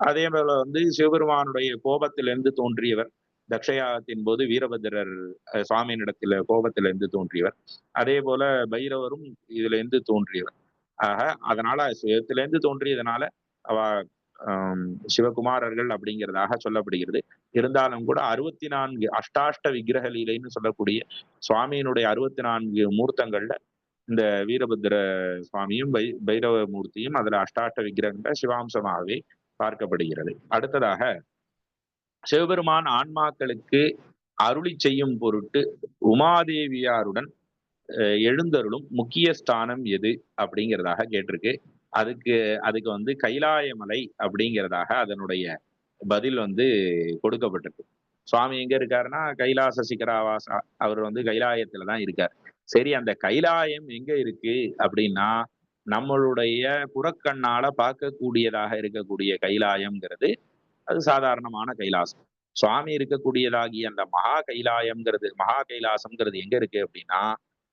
Speaker 1: அதே போல வந்து சிவபெருமானுடைய கோபத்திலிருந்து தோன்றியவர், தக்ஷயாகத்தின் போது வீரபத்திரர் சுவாமியினிடத்துல கோபத்திலிருந்து தோன்றியவர். அதே போல பைரவரும் இதுல இருந்து தோன்றியவர். ஆக அதனால சிவத்திலிருந்து தோன்றியதுனால அவ சிவகுமாரர்கள் அப்படிங்கிறதாக சொல்லப்படுகிறது. இருந்தாலும் கூட 64 அஷ்டாஷ்ட விக்கிரக லீலைன்னு சொல்லக்கூடிய சுவாமியினுடைய 64 மூர்த்தங்கள்ல இந்த வீரபத்திர சுவாமியும் பைரவ மூர்த்தியும் அதுல அஷ்டாஷ்ட விக்கிரகங்கள் சிவாம்சமாகவே பார்க்கப்படுகிறது. அடுத்ததாக சிவபெருமான் ஆன்மாக்களுக்கு அருளி செய்யும் பொருட்டு உமாதேவியாருடன் எழுந்தருளும் முக்கிய ஸ்தானம் எது அப்படிங்கிறதாக கேட்டிருக்கு. அதுக்கு அதுக்கு வந்து கைலாயமலை அப்படிங்கிறதாக அதனுடைய பதில் வந்து கொடுக்கப்பட்டிருக்கு. சுவாமி எங்க இருக்காருன்னா கைலாச சிகராவாசா, அவர் வந்து கைலாயத்துல தான் இருக்கார். சரி, அந்த கைலாயம் எங்க இருக்கு அப்படின்னா நம்மளுடைய புறக்கண்ணால பார்க்கக்கூடியதாக இருக்கக்கூடிய கைலாயம்ங்கிறது அது சாதாரணமான கைலாசம். சுவாமி இருக்கக்கூடியதாகிய அந்த மகா கைலாசம்ங்கிறது எங்க இருக்கு அப்படின்னா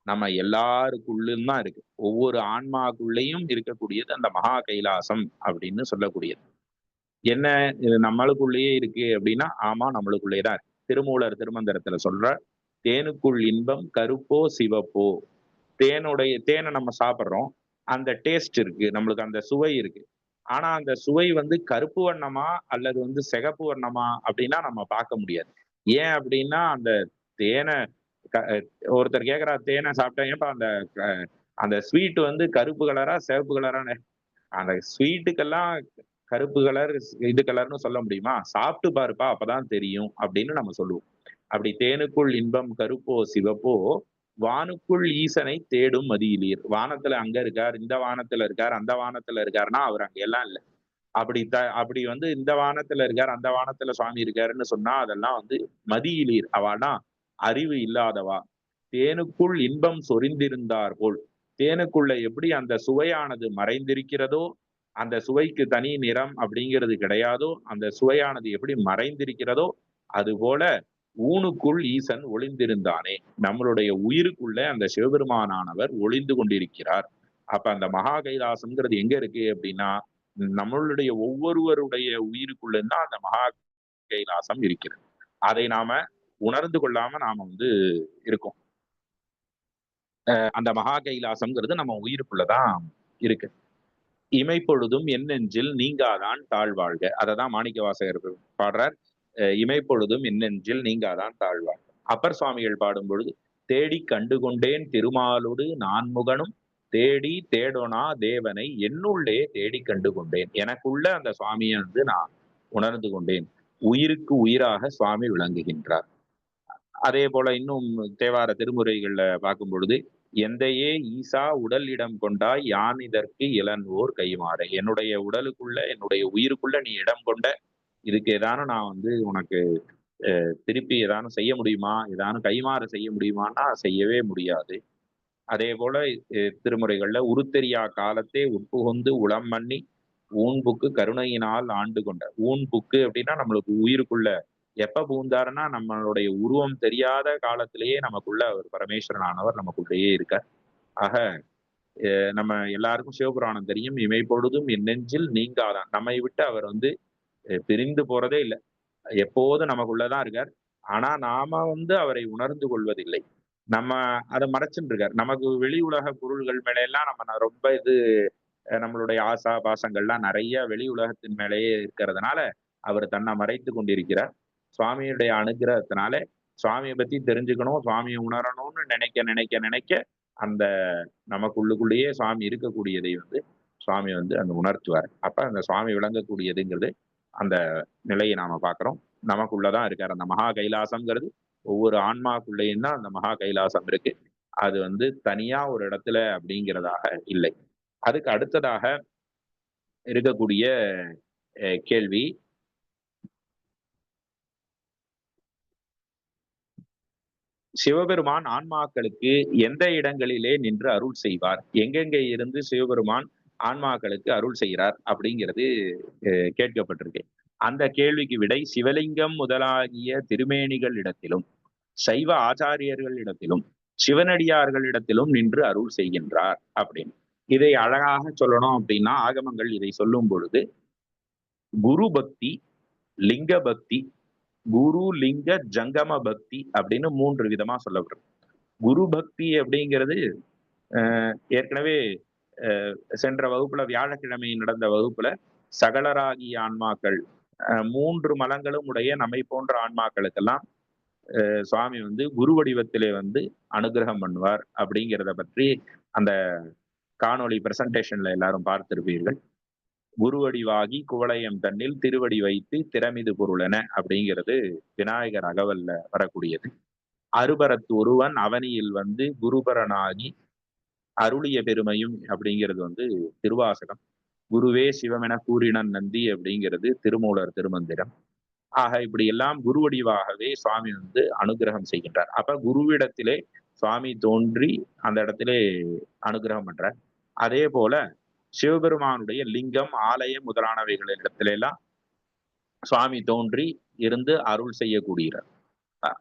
Speaker 1: நம்ம எல்லாருக்குள்ளும் தான் இருக்கு. ஒவ்வொரு ஆன்மாக்குள்ளேயும் இருக்கக்கூடியது அந்த மகா கைலாசம் அப்படின்னு சொல்லக்கூடியது. என்ன இது நம்மளுக்குள்ளேயே இருக்கு அப்படின்னா ஆமா, நம்மளுக்குள்ளேயே தான் இருக்கு. திருமூலர் திருமந்திரத்துல சொல்ற தேனுக்குள் இன்பம் கருப்போ சிவப்போ. தேனை நம்ம சாப்பிட்றோம், அந்த டேஸ்ட் இருக்கு, நம்மளுக்கு அந்த சுவை இருக்கு. ஆனா அந்த சுவை வந்து கருப்பு வண்ணமா அல்லது வந்து சிகப்பு வண்ணமா அப்படின்னா நம்ம பார்க்க முடியாது. ஏன் அப்படின்னா அந்த தேனை ஒருத்தர் கேக்குறா, தேனை சாப்பிட்டா ஏன்பா அந்த அந்த ஸ்வீட் வந்து கருப்பு கலரா சிவப்பு கலரான, அந்த ஸ்வீட்டுக்கெல்லாம் கருப்பு கலர் இது கலர்னு சொல்ல முடியுமா? சாப்பிட்டு பாருப்பா அப்பதான் தெரியும் அப்படின்னு நம்ம சொல்லுவோம். அப்படி தேனுக்குள் இன்பம் கருப்போ சிவப்போ வானுக்குள் ஈசனை தேடும் மதியிலீர். வானத்துல அங்க இருக்கார், இந்த வானத்துல இருக்கார், அந்த வானத்துல இருக்காருன்னா அவர் அங்க எல்லாம் இல்லை. அப்படி வந்து இந்த வானத்துல இருக்கார், அந்த வானத்துல சுவாமி இருக்காருன்னு சொன்னா அதெல்லாம் வந்து மதியிலீர், அவனா அறிவு இல்லாதவா. தேனுக்குள் இன்பம் சொரிந்திருந்தார் போல், தேனுக்குள்ள எப்படி அந்த சுவையானது மறைந்திருக்கிறதோ, அந்த சுவைக்கு தனி நிறம் அப்படிங்கிறது கிடையாதோ, அந்த சுவையானது எப்படி மறைந்திருக்கிறதோ அது போல ஊனுக்குள் ஈசன் ஒளிந்திருந்தானே, நம்மளுடைய உயிருக்குள்ள அந்த சிவபெருமானானவர் ஒளிந்து கொண்டிருக்கிறார். அப்ப அந்த மகா கைலாசம்ங்கிறது எங்க இருக்கு அப்படின்னா நம்மளுடைய ஒவ்வொருவருடைய உயிருக்குள்ள தான் அந்த மகா கைலாசம் இருக்கிறது. அதை நாம உணர்ந்து கொள்ளாம நாம வந்து இருக்கோம். அந்த மகா கைலாசம்ங்கிறது நம்ம உயிருக்குள்ளதான் இருக்கு. இமைப்பொழுதும் என் நெஞ்சில் நீங்காதான் தாழ்வாழ்க. அததான் மாணிக்க வாசகர் பாடுறார். இமைப்பொழுதும் என் நெஞ்சில் நீங்காதான் தாழ்வாழ்க. அப்பர் சுவாமிகள் பாடும் பொழுது தேடி கண்டுகொண்டேன் திருமாலோடு நான்முகனும் தேடி தேடோனா தேவனை என்னுள்ளே தேடி கண்டு கொண்டேன். எனக்குள்ள அந்த சுவாமியை வந்து நான் உணர்ந்து கொண்டேன். உயிருக்கு உயிராக சுவாமி விளங்குகின்றார். அதே போல இன்னும் தேவார திருமுறைகள்ல பார்க்கும் பொழுது எந்தையே ஈசா உடல் இடம் கொண்டாய் யான் இதற்கு இளன்வோர் கைமாற. என்னுடைய உடலுக்குள்ள என்னுடைய உயிருக்குள்ள நீ இடம் கொண்ட, இதுக்கு ஏதானும் நான் வந்து உனக்கு திருப்பி ஏதானும் செய்ய முடியுமா, ஏதானும் கைமாறு செய்ய முடியுமான்னா செய்யவே முடியாது. அதே போல திருமுறைகள்ல உருத்தெரியா காலத்தே உட்புகுந்து உளம் பண்ணி ஊன்புக்கு கருணையினால் ஆண்டு கொண்ட. ஊன்புக்கு அப்படின்னா நம்மளுக்கு உயிருக்குள்ள எப்ப புகுந்தாருன்னா நம்மளுடைய உருவம் தெரியாத காலத்திலேயே நமக்குள்ள அவர் பரமேஸ்வரனானவர் நமக்குள்ளேயே இருக்கார். ஆக நம்ம எல்லாருக்கும் சிவபுராணம் தெரியும். இமைப்பொழுதும் என் நெஞ்சில் நீங்காதான். நம்மை விட்டு அவர் வந்து பிரிந்து போறதே இல்லை, எப்போதும் நமக்குள்ளதான் இருக்கார். ஆனா நாம வந்து அவரை உணர்ந்து கொள்வதில்லை. நம்ம அதை மறைச்சுட்டு இருக்கார். நமக்கு வெளி உலக பொருள்கள் மேல எல்லாம் நம்ம ரொம்ப இது நம்மளுடைய ஆசா பாசங்கள்லாம் நிறைய வெளி உலகத்தின் மேலேயே இருக்கிறதுனால அவர் தன்னை மறைத்து கொண்டிருக்கிறார். சுவாமியுடைய அனுகிரகத்தினால சுவாமியை பத்தி தெரிஞ்சுக்கணும், சுவாமியை உணரணும்னு நினைக்க நினைக்க நினைக்க அந்த நமக்குள்ளுக்குள்ளேயே சுவாமி இருக்கக்கூடியதை வந்து சுவாமி வந்து அந்த உணர்த்துவார். அப்ப அந்த சுவாமி விளங்கக்கூடியதுங்கிறது அந்த நிலையை நாம பார்க்கிறோம். நமக்குள்ளதான் இருக்காரு. அந்த மகா கைலாசம்ங்கிறது ஒவ்வொரு ஆன்மாக்குள்ளேயும் தான் அந்த மகா கைலாசம் இருக்கு. அது வந்து தனியா ஒரு இடத்துல அப்படிங்கிறதாக இல்லை. அதுக்கு அடுத்ததாக இருக்கக்கூடிய கேள்வி, சிவபெருமான் ஆன்மாக்களுக்கு எந்த இடங்களிலே நின்று அருள் செய்வார், எங்கெங்கே இருந்து சிவபெருமான் ஆன்மாக்களுக்கு அருள் செய்கிறார் அப்படிங்கிறது கேட்கப்பட்டிருக்கு. அந்த கேள்விக்கு விடை சிவலிங்கம் முதலாகிய திருமேனிகளிடத்திலும் சைவ ஆச்சாரியர்களிடத்திலும் சிவனடியார்களிடத்திலும் நின்று அருள் செய்கின்றார் அப்படின்னு. இதை அழகாக சொல்லணும் அப்படின்னா ஆகமங்கள் இதை சொல்லும் பொழுது குரு பக்தி, லிங்க பக்தி, குரு லிங்க ஜங்கம பக்தி அப்படின்னு 3 விதமா சொல்லப்படுறது. குரு பக்தி அப்படிங்கிறது ஏற்கனவே சென்ற வகுப்புல வியாழக்கிழமை நடந்த வகுப்புல சகலராகிய ஆன்மாக்கள், மூன்று மலங்களும் உடைய நம்மை போன்ற ஆன்மாக்களுக்கெல்லாம் சுவாமி வந்து குரு வடிவத்திலே வந்து அனுகிரகம் பண்ணுவார் அப்படிங்கிறத பற்றி அந்த காணொளி பிரசன்டேஷன்ல எல்லாரும் பார்த்திருப்பீர்கள். குருவடிவாகி குவளையம் தன்னில் திருவடி வைத்து திறமிது பொருளென அப்படிங்கிறது விநாயகர் அகவல்ல வரக்கூடியது. அருபரத்து ஒருவன் அவனியில் வந்து குருபரனாகி அருளிய பெருமையும் அப்படிங்கிறது வந்து திருவாசகம். குருவே சிவமென கூறினன் நந்தி அப்படிங்கிறது திருமூலர் திருமந்திரம். ஆக இப்படி எல்லாம் குருவடிவாகவே சுவாமி வந்து அனுகிரகம் செய்கின்றார். அப்ப குருவிடத்திலே சுவாமி தோன்றி அந்த இடத்திலே அனுகிரகம் பண்றார். அதே போல சிவபெருமானுடைய லிங்கம், ஆலயம் முதலானவைகள் இடத்துல எல்லாம் சுவாமி தோன்றி இருந்து அருள் செய்யக்கூடியவர்.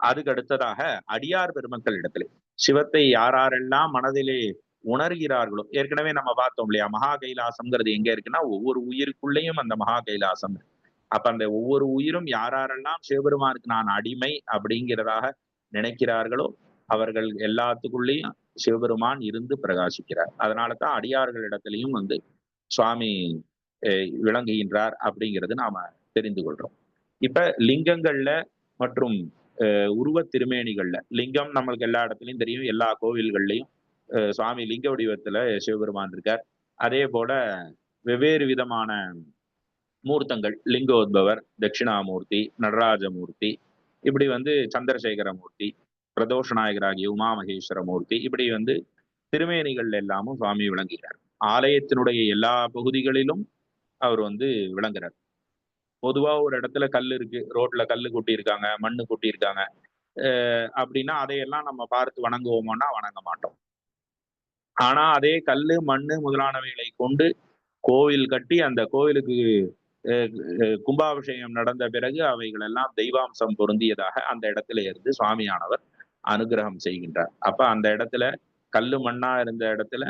Speaker 1: அதுக்கு அடுத்ததாக அடியார் பெருமக்கள் இடத்திலே சிவத்தை யாரெல்லாம் மனதிலே உணர்கிறார்களோ, ஏற்கனவே நம்ம பார்த்தோம் இல்லையா, மகா கைலாசம்ங்கிறது எங்க இருக்குன்னா ஒவ்வொரு உயிருக்குள்ளேயும் அந்த மகா கைலாசம். அப்ப அந்த ஒவ்வொரு உயிரும் யாரெல்லாம் சிவபெருமானுக்கு நான் அடிமை அப்படிங்கிறதாக நினைக்கிறார்களோ அவர்கள் எல்லாத்துக்குள்ளேயும் சிவபெருமான் இருந்து பிரகாசிக்கிறார். அதனாலதான் அடியார்களிடத்திலையும் வந்து சுவாமி விளங்குகின்றார் அப்படிங்கிறது நாம தெரிந்து கொள்றோம். இப்ப லிங்கங்கள்ல மற்றும் உருவ திருமேனிகள்ல, லிங்கம் நம்மளுக்கு எல்லா இடத்துலயும் தெரியும், எல்லா கோவில்கள்லயும் சுவாமி லிங்க வடிவத்துல சிவபெருமான் இருக்கார். அதே போல வெவ்வேறு விதமான மூர்த்தங்கள், லிங்கோத்பவர், தட்சிணாமூர்த்தி, நடராஜமூர்த்தி, இப்படி வந்து சந்திரசேகரமூர்த்தி, பிரதோஷ நாயகராகிய உமா மகேஸ்வர மூர்த்தி, இப்படி வந்து திருமேனிகள் எல்லாமும் சுவாமி விளங்குகிறார். ஆலயத்தினுடைய எல்லா பகுதிகளிலும் அவர் வந்து விளங்குறார். பொதுவா ஒரு இடத்துல கல் இருக்கு, ரோட்ல கல்லு கொட்டி இருக்காங்க, மண்ணு கொட்டி இருக்காங்க அப்படின்னா அதையெல்லாம் நம்ம பார்த்து வணங்குவோமோன்னா வணங்க மாட்டோம். ஆனா அதே கல்லு மண்ணு முதலானவைகளை கொண்டு கோவில் கட்டி அந்த கோவிலுக்கு கும்பாபிஷேகம் நடந்த பிறகு அவைகள் எல்லாம் தெய்வாம்சம் பொருந்தியதாக அந்த இடத்துல இருந்து சுவாமியானவர் அனுகிரகம் செய்கின்றார். அப்ப அந்த இடத்துல கல்லு மண்ணா இருந்த இடத்துல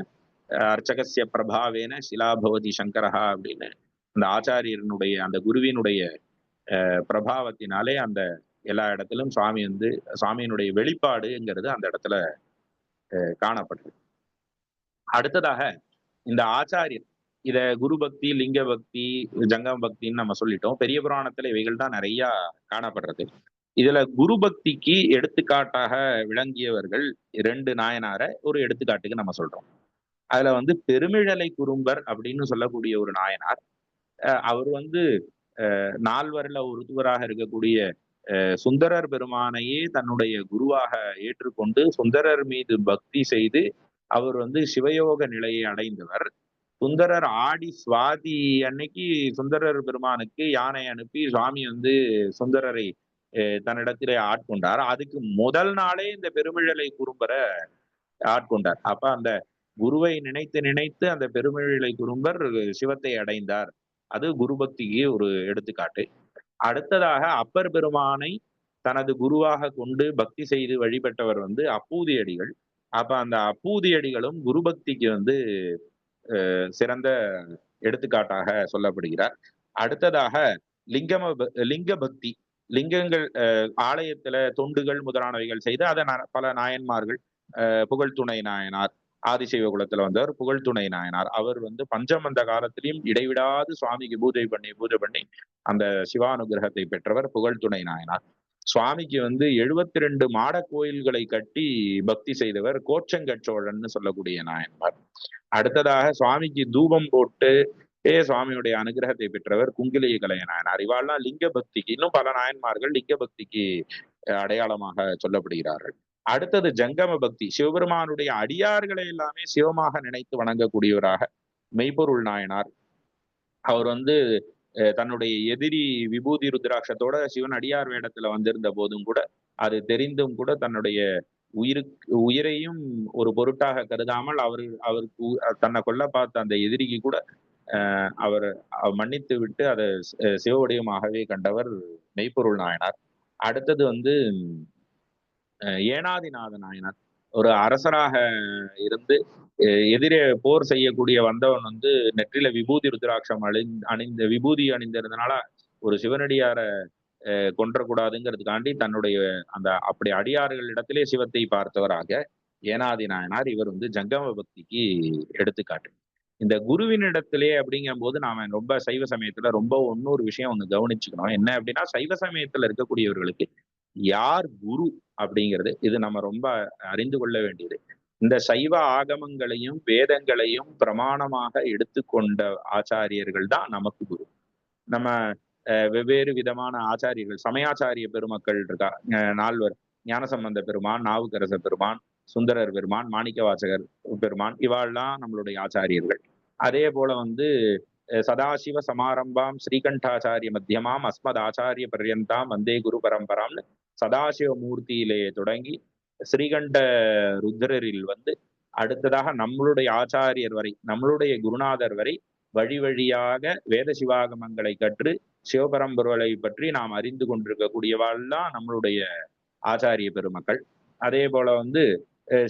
Speaker 1: அர்ச்சகசிய பிரபாவேன சிலாபவதி சங்கரஹா அப்படின்னு அந்த ஆச்சாரியனுடைய அந்த குருவினுடைய பிரபாவத்தினாலே அந்த எல்லா இடத்திலும் சுவாமி வந்து சுவாமியினுடைய வெளிப்பாடுங்கிறது அந்த இடத்துல காணப்படுது. அடுத்ததாக இந்த ஆச்சாரியர், இத குரு பக்தி, லிங்க பக்தி, ஜங்கம் பக்தின்னு நம்ம சொல்லிட்டோம். பெரிய புராணத்துல இவைகள் தான் நிறைய காணப்படுறது. இதுல குரு பக்திக்கு எடுத்துக்காட்டாக விளங்கியவர்கள் 2 நாயனார ஒரு எடுத்துக்காட்டுக்கு நம்ம சொல்றோம். அதுல வந்து பெருமிழலை குறும்பர் அப்படின்னு சொல்லக்கூடிய ஒரு நாயனார். அவர் வந்து நால்வர்ல ஒருவராக இருக்கக்கூடிய சுந்தரர் பெருமானையே தன்னுடைய குருவாக ஏற்றுக்கொண்டு சுந்தரர் மீது பக்தி செய்து அவர் வந்து சிவயோக நிலையை அடைந்தவர். சுந்தரர் ஆடி சுவாதி அன்னைக்கு சுந்தரர் பெருமானுக்கு யானை அனுப்பி சுவாமி வந்து சுந்தரரை தன்னிடத்திலே ஆட்கொண்டார். அதுக்கு முதல் நாளே இந்த பெருமிழலை குறும்பரை ஆட்கொண்டார். அப்ப அந்த குருவை நினைத்து நினைத்து அந்த பெருமிழலை குறும்பர் சிவத்தை அடைந்தார். அது குரு பக்திக்கு ஒரு எடுத்துக்காட்டு. அடுத்ததாக அப்பர் பெருமானை தனது குருவாக கொண்டு பக்தி செய்து வழிபட்டவர் வந்து அப்பூதியடிகள். அப்ப அந்த அப்பூதியடிகளும் குரு பக்திக்கு வந்து சிறந்த எடுத்துக்காட்டாக சொல்லப்படுகிறார். அடுத்ததாக லிங்க பக்தி, லிங்கங்கள் ஆலயத்துல தொண்டுகள் முதலானவைகள் செய்து அதை பல நாயன்மார்கள், புகழ்துணை நாயனார், ஆதிசைவ குலத்துல வந்தவர் புகழ்துணை நாயனார், அவர் வந்து பஞ்சமந்த காலத்திலையும் இடைவிடாது சுவாமிக்கு பூஜை பண்ணி அந்த சிவானுகிரகத்தை பெற்றவர் புகழ்துணை நாயனார். சுவாமிக்கு வந்து 72 மாட கோயில்களை கட்டி பக்தி செய்தவர் கோச்சங்கச்சோழன் சொல்லக்கூடிய நாயன்மார். அடுத்ததாக சுவாமிக்கு தூபம் போட்டு சுவாமியுடைய அனுகிரகத்தை பெற்றவர் குங்கிலிய கலைய நாயனார். இவாள்லாம் லிங்க பக்திக்கு, இன்னும் பல நாயன்மார்கள் லிங்க பக்திக்கு அடையாளமாக சொல்லப்படுகிறார்கள். அடுத்தது ஜங்கம பக்தி, சிவபெருமானுடைய அடியார்களை எல்லாமே சிவமாக நினைத்து வணங்கக்கூடியவராக மெய்ப்பொருள் நாயனார். அவர் வந்து தன்னுடைய எதிரி விபூதி ருத்ராட்சத்தோட சிவன் அடியார் வேடத்துல வந்திருந்த போதும் கூட அது தெரிந்தும் கூட தன்னுடைய உயிரையும் ஒரு பொருட்டாக கருதாமல் அவருக்கு தன்னை கொல்ல பார்த்த அந்த எதிரிக்கு கூட அவர் மன்னித்து விட்டு அதை சிவவடிவமாகவே கண்டவர் மெய்ப்பொருள் நாயனார். அடுத்தது வந்து ஏனாதிநாத நாயனார். ஒரு அரசராக இருந்து எதிரே போர் செய்யக்கூடிய வந்தவன் வந்து நெற்றில விபூதி ருத்ராட்சம் அணிந்த விபூதி அணிந்திருந்தனால ஒரு சிவனடியார கொன்றக்கூடாதுங்கிறதுக்காண்டி தன்னுடைய அந்த அப்படி அடியார்கள் இடத்திலே சிவத்தை பார்த்தவராக ஏனாதி நாயனார். இவர் வந்து ஜங்கம பக்திக்கு எடுத்துக்காட்டு. இந்த குருவினிடத்திலே அப்படிங்கும் போது நாம ரொம்ப சைவ சமயத்துல ரொம்ப இன்னொரு விஷயம் ஒண்ணு கவனிச்சுக்கணும். என்ன அப்படின்னா, சைவ சமயத்துல இருக்கக்கூடியவர்களுக்கு யார் குரு அப்படிங்கிறது இது நம்ம ரொம்ப அறிந்து கொள்ள வேண்டியது. இந்த சைவ ஆகமங்களையும் வேதங்களையும் பிரமாணமாக எடுத்துக்கொண்ட ஆச்சாரியர்கள் தான் நமக்கு குரு. நம்ம வெவ்வேறு விதமான ஆச்சாரியர்கள், சமயாச்சாரிய பெருமக்கள் இருக்கா, நால்வர், ஞானசம்பந்த பெருமான், நாவுக்கரச பெருமான், சுந்தரர் பெருமான், மாணிக்க வாசகர் பெருமான், இவாள்லாம் நம்மளுடைய ஆச்சாரியர்கள். அதே போல வந்து சதாசிவ சமாரம்பாம் ஸ்ரீகண்டாச்சாரிய மத்தியமாம் அஸ்மத் ஆச்சாரிய பர்யந்தாம் வந்தே குரு பரம்பராம்னு சதாசிவ மூர்த்தியிலே தொடங்கி ஸ்ரீகண்ட ருத்ரரில் வந்து அடுத்ததாக நம்மளுடைய ஆச்சாரியர் வரை, நம்மளுடைய குருநாதர் வரை வழி வழியாக வேத சிவாகமங்களை கற்று சிவபரம்பொருளை பற்றி நாம் அறிந்து கொண்டிருக்கக்கூடியவாள் தான் நம்மளுடைய ஆச்சாரிய பெருமக்கள். அதே போல வந்து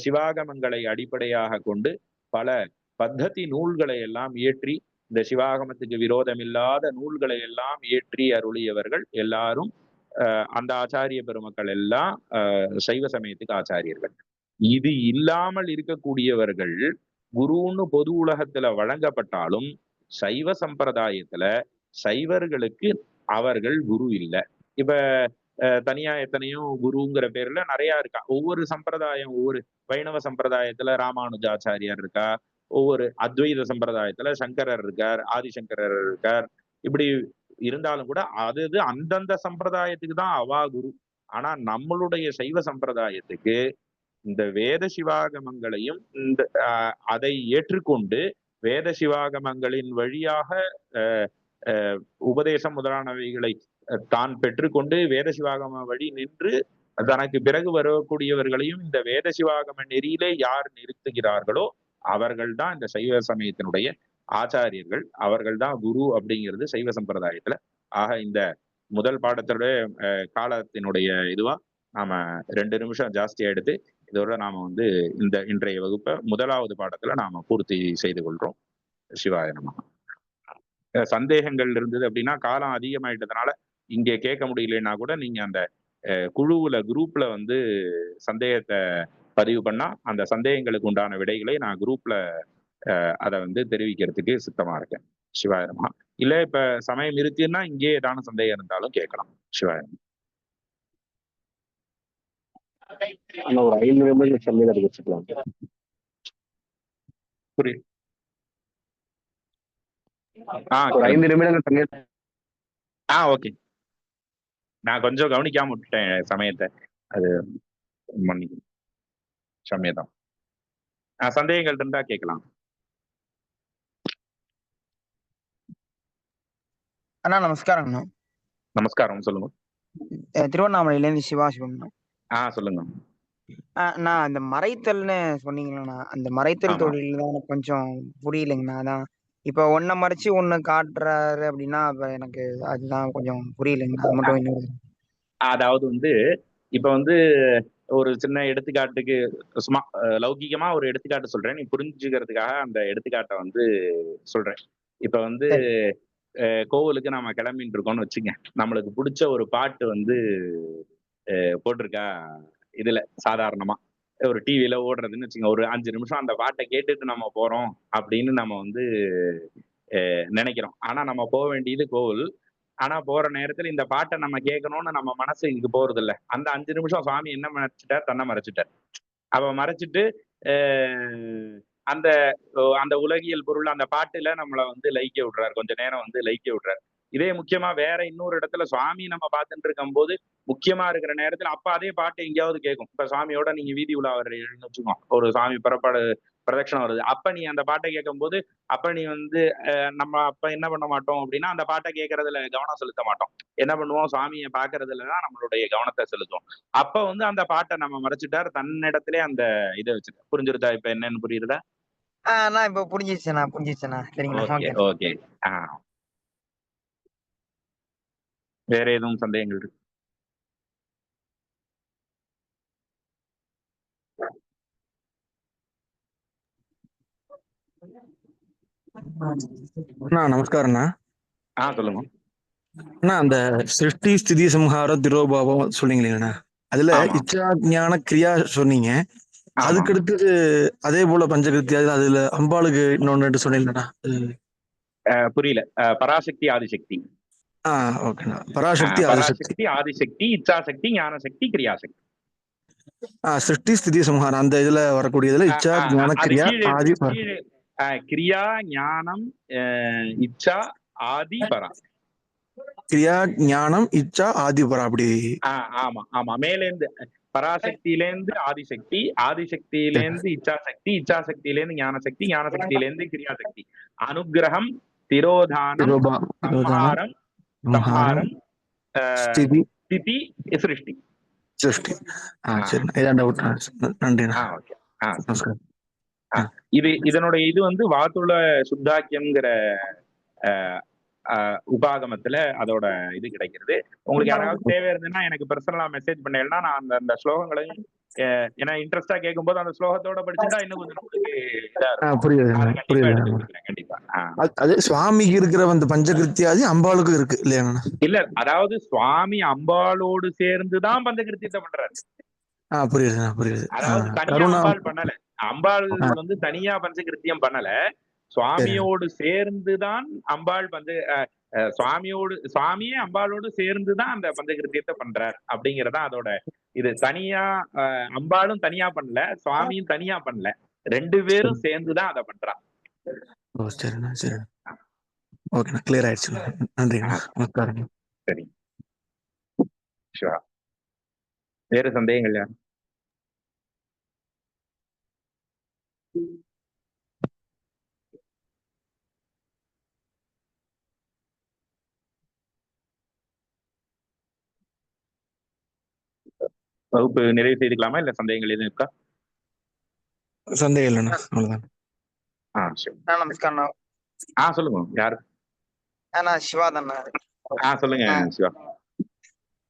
Speaker 1: சிவாகமங்களை அடிப்படையாக கொண்டு பல பத்ததி நூல்களை எல்லாம் இயற்றி, இந்த சிவாகமத்துக்கு விரோதமில்லாத நூல்களை எல்லாம் இயற்றி அருளியவர்கள் எல்லாரும் அந்த ஆச்சாரிய பெருமக்கள் எல்லாம் சைவ சமயத்துக்கு ஆச்சாரியர்கள். இது இல்லாமல் இருக்கக்கூடியவர்கள் குருன்னு பொது உலகத்துல வழங்கப்பட்டாலும் சைவ சம்பிரதாயத்துல சைவர்களுக்கு அவர்கள் குரு இல்லை. இப்ப தனியா எத்தனையோ குருங்கிற பேர்ல நிறைய இருக்கா. ஒவ்வொரு சம்பிரதாயம், ஒவ்வொரு வைணவ சம்பிரதாயத்துல ராமானுஜாச்சாரியார் இருக்கா, ஒவ்வொரு அத்வைத சம்பிரதாயத்துல சங்கரர் இருக்கார், ஆதிசங்கரர் இருக்கார். இப்படி இருந்தாலும் கூட அது அந்தந்த சம்பிரதாயத்துக்கு தான் அவா குரு. ஆனா நம்மளுடைய சைவ சம்பிரதாயத்துக்கு இந்த வேத சிவாகமங்களையும் இந்த அதை ஏற்றுக்கொண்டு வேத சிவாகமங்களின் வழியாக உபதேசம் முதலானவைகளை தான் பெற்றுக்கொண்டு வேத சிவாகம வழி நின்று தனக்கு பிறகு வரக்கூடியவர்களையும் இந்த வேத சிவாகம நெறியிலே யார் நிறுத்துகிறார்களோ அவர்கள் தான் இந்த சைவ சமயத்தினுடைய ஆச்சாரியர்கள், அவர்கள் தான் குரு அப்படிங்கிறது சைவ சம்பிரதாயத்துல. ஆக இந்த முதல் பாடத்தோட காலத்தினுடைய இதுவா நாம 2 நிமிஷம் ஜாஸ்தியா எடுத்து இதோட நாம வந்து இந்த இன்றைய வகுப்பை முதலாவது பாடத்துல நாம பூர்த்தி செய்து கொள்றோம். சிவாய நமஹ. சந்தேகங்கள் இருந்தது அப்படின்னா, காலம் அதிகமாயிட்டதுனால இங்கே கேட்க முடியலன்னா கூட நீங்க அந்த குழுவுல குரூப்ல வந்து சந்தேகத்தை பதிவு பண்ணா அந்த சந்தேகங்களுக்கு உண்டான விடைகளை நான் குரூப்ல அதை வந்து தெரிவிக்கிறதுக்கு சித்தமா இருக்கேன். சிவாய நமஹ. இல்ல இப்ப சமயம் இருக்குன்னா இங்கே ஏதான சந்தேகம் இருந்தாலும் கேட்கலாம். சிவாய நமஹ.
Speaker 2: ஒரு 5 நிமிடம் சந்தேகத்தை வச்சுக்கலாம்.
Speaker 1: புரியுது.
Speaker 2: ஒரு 5 நிமிடங்கள் சந்தேகம்.
Speaker 1: ஓகே. நான் கொஞ்சம் கவனிக்காம விட்டுட்டேன் சமயத்தை, அது மன்னிக்கும். சமயதான். சந்தேகங்கள் இருந்தா கேட்கலாம்.
Speaker 3: அண்ணா நமஸ்காரங்கண்ணா.
Speaker 1: நமஸ்காரம், சொல்லுங்க.
Speaker 3: திருவண்ணாமலையிலேருந்து சிவாசிவம்ண்ணா.
Speaker 1: சொல்லுங்க.
Speaker 3: நான் அந்த மறைத்தல்னு சொன்னீங்களா, அந்த மறைத்தல் தொழில் தான் எனக்கு கொஞ்சம் புரியலைங்கண்ணா. அதான் இப்ப ஒன்ன மறைச்சு ஒண்ணு காட்டுறாரு அப்படின்னா அப்ப எனக்கு அதுதான் கொஞ்சம் புரியலைங்கண்ணா. அது மட்டும் இன்னொரு
Speaker 1: அதாவது வந்து இப்ப வந்து ஒரு சின்ன எடுத்துக்காட்டுக்கு சும்மா லௌகிகமா ஒரு எடுத்துக்காட்டு சொல்றேன், நீ புரிஞ்சுக்கிறதுக்காக அந்த எடுத்துக்காட்டை வந்து சொல்றேன். இப்ப வந்து கோவிலுக்கு நாம கிளம்பிட்டு இருக்கோம்னு வச்சுங்க, நம்மளுக்கு பிடிச்ச ஒரு பாட்டு வந்து போட்டிருக்கா இதுல சாதாரணமா ஒரு டிவியில ஓடுறதுன்னு வச்சுங்க, ஒரு 5 நிமிஷம் அந்த பாட்டை கேட்டுட்டு நம்ம போறோம் அப்படின்னு நம்ம வந்து நினைக்கிறோம். ஆனா நம்ம போக வேண்டியது கோவில். ஆனா போற நேரத்துல இந்த பாட்டை நம்ம கேட்கணும்னு நம்ம மனசு இங்க போறது இல்லை. அந்த 5 நிமிஷம் சுவாமி என்ன மறைச்சிட்டார், தன்னை மறைச்சிட்டார். அவ மறைச்சிட்டு அந்த அந்த உலகியல் பொருள் அந்த பாட்டுல நம்மளை வந்து லயிக்க விடுறாரு, கொஞ்ச நேரம் வந்து லயிக்க விடுறாரு. இதே முக்கியமா வேற இன்னொரு இடத்துல சுவாமி நம்ம பார்த்துட்டு இருக்கும் போது முக்கியமா இருக்கிற நேரத்துல அப்ப அதே பாட்டு எங்கேயாவது கேட்கும். இப்ப சுவாமியோட நீங்க வீதி உலா வர்றீங்கன்னு வச்சுக்கோங்க, ஒரு சுவாமி புறப்பாடு பிரதட்சணம் வருது, அப்ப நீ அந்த பாட்டை கேட்கும் போது அப்ப நீ வந்து நம்ம அப்ப என்ன பண்ண மாட்டோம் அப்படின்னா அந்த பாட்டை கேட்கறதுல கவனம் செலுத்த மாட்டோம். என்ன பண்ணுவோம், சுவாமியை பாக்குறதுலதான் நம்மளுடைய கவனத்தை செலுத்துவோம். அப்ப வந்து அந்த பாட்டை நம்ம மறைச்சிட்டாரு, தன்னிடத்திலே அந்த இதை வச்சுட்டு. புரிஞ்சிருதா இப்ப என்னன்னு புரியுதா?
Speaker 3: நான் இப்ப புரிஞ்சிச்சுண்ணா. சரிங்களா?
Speaker 1: ஓகே. வேற எதுவும் சந்தேகங்கள் இருக்கு?
Speaker 2: நமஸ்காரம்ண்ணா.
Speaker 1: சொல்லுங்க.
Speaker 2: அந்த சிருஷ்டி ஸ்திதி சம்ஹார திரோபாவம் சொன்னீங்களேண்ணா, அதுல இச்சா ஞான கிரியா சொன்னீங்க.
Speaker 1: ஆமா
Speaker 4: அதுக்கு அடுத்தது அதே போல பஞ்சகிருத்தியாதி அதுல அம்பாளுக்கு இன்னொன்னு சொன்னீங்களா?
Speaker 1: புரியல. பராசக்தி ஆதிசக்தி.
Speaker 4: ஓகேண்ணா. பராசக்தி ஆதிசக்தி.
Speaker 1: பராசக்தி ஆதிசக்தி, இச்சாசக்தி, ஞானசக்தி, கிரியாசக்தி.
Speaker 4: சிருஷ்டி ஸ்திதி சம்ஹாரம் அந்த இதுல வரக்கூடியதுல இச்சா ஞான
Speaker 1: அது
Speaker 4: கிரியா
Speaker 1: கீழே
Speaker 4: ஆதி
Speaker 1: கீழே கிரியா, ஞானம், இச்சா, ஆதி, பரா.
Speaker 4: கிரியா ஞானம் இச்சா ஆதி பரா அப்படி.
Speaker 1: ஆமா ஆமா. மேலேந்து பராசக்தியிலேருந்து ஆதிசக்தி, ஆதிசக்தியிலேருந்து இச்சாசக்தி, இச்சாசக்தியிலேருந்து ஞானசக்தி, ஞானசக்தியிலேருந்து கிரியாசக்தி. அனுகிரகம், திரோதானம், சம்ஹாரம், சம்ஹாரம்,
Speaker 4: ஸ்திதி,
Speaker 1: ஸ்திதி, சிருஷ்டி.
Speaker 4: சிருஷ்டி. சரி, இதான் டவுட். நன்றிண்ணா.
Speaker 1: ஓகே.
Speaker 4: நமஸ்காரம்.
Speaker 1: இதனுடைய இது வந்து வாத்துள சுத்தாக்கியம்ங்கிற உபாகமத்துல அதோட இது கிடைக்கிறது. உங்களுக்கு யாராவது தேவை இருந்ததுன்னா எனக்கு பர்சனலா மெசேஜ் பண்ணேன்னா நான் அந்த ஸ்லோகங்களையும் ஏன்னா இன்ட்ரெஸ்டா கேட்கும்போது அந்த ஸ்லோகத்தோட படிச்சுட்டா இன்னும் கொஞ்சம் உங்களுக்கு கண்டிப்பா.
Speaker 4: அது சுவாமிக்கு இருக்கிற அந்த பஞ்சகிருத்தியாதி அம்பாளுக்கும் இருக்கு இல்லையா?
Speaker 1: இல்ல, அதாவது சுவாமி அம்பாளோடு சேர்ந்துதான் பஞ்சகிருத்தியத்தை பண்றாரு.
Speaker 4: புரியுது.
Speaker 1: அதாவது தனியா அம்பாள் பண்ணல. அம்பாள் வந்து தனியா பஞ்சகிருத்தியம் பண்ணல. சுவாமியோடு சேர்ந்துதான் அம்பாள் சுவாமியே அம்பாளோடு சேர்ந்துதான் அந்த பஞ்சகிருத்தியத்தை பண்றார் அப்படிங்கறதா அதோட இது. தனியா அம்பாளும் தனியா பண்ணல, சுவாமியும் தனியா பண்ணல, ரெண்டு பேரும் சேர்ந்துதான் அதை பண்றான்.
Speaker 4: சரி, ஓகே, கிளியர் ஆயிடுச்சு. நன்றி, நமஸ்காரம்.
Speaker 1: சரி, வேறு சந்தேகங்கள் யார்? வகுப்பு நிறைவு செய்துக்கலாமா, இல்ல சந்தேகங்கள் எதுவும் இருக்கா?
Speaker 4: சந்தேகம் இல்லைண்ணா, அவ்வளவுதான்.
Speaker 3: நமஸ்காரம்.
Speaker 1: சொல்லுங்க, யாரு?
Speaker 3: சிவா தானே.
Speaker 1: சொல்லுங்க சிவா.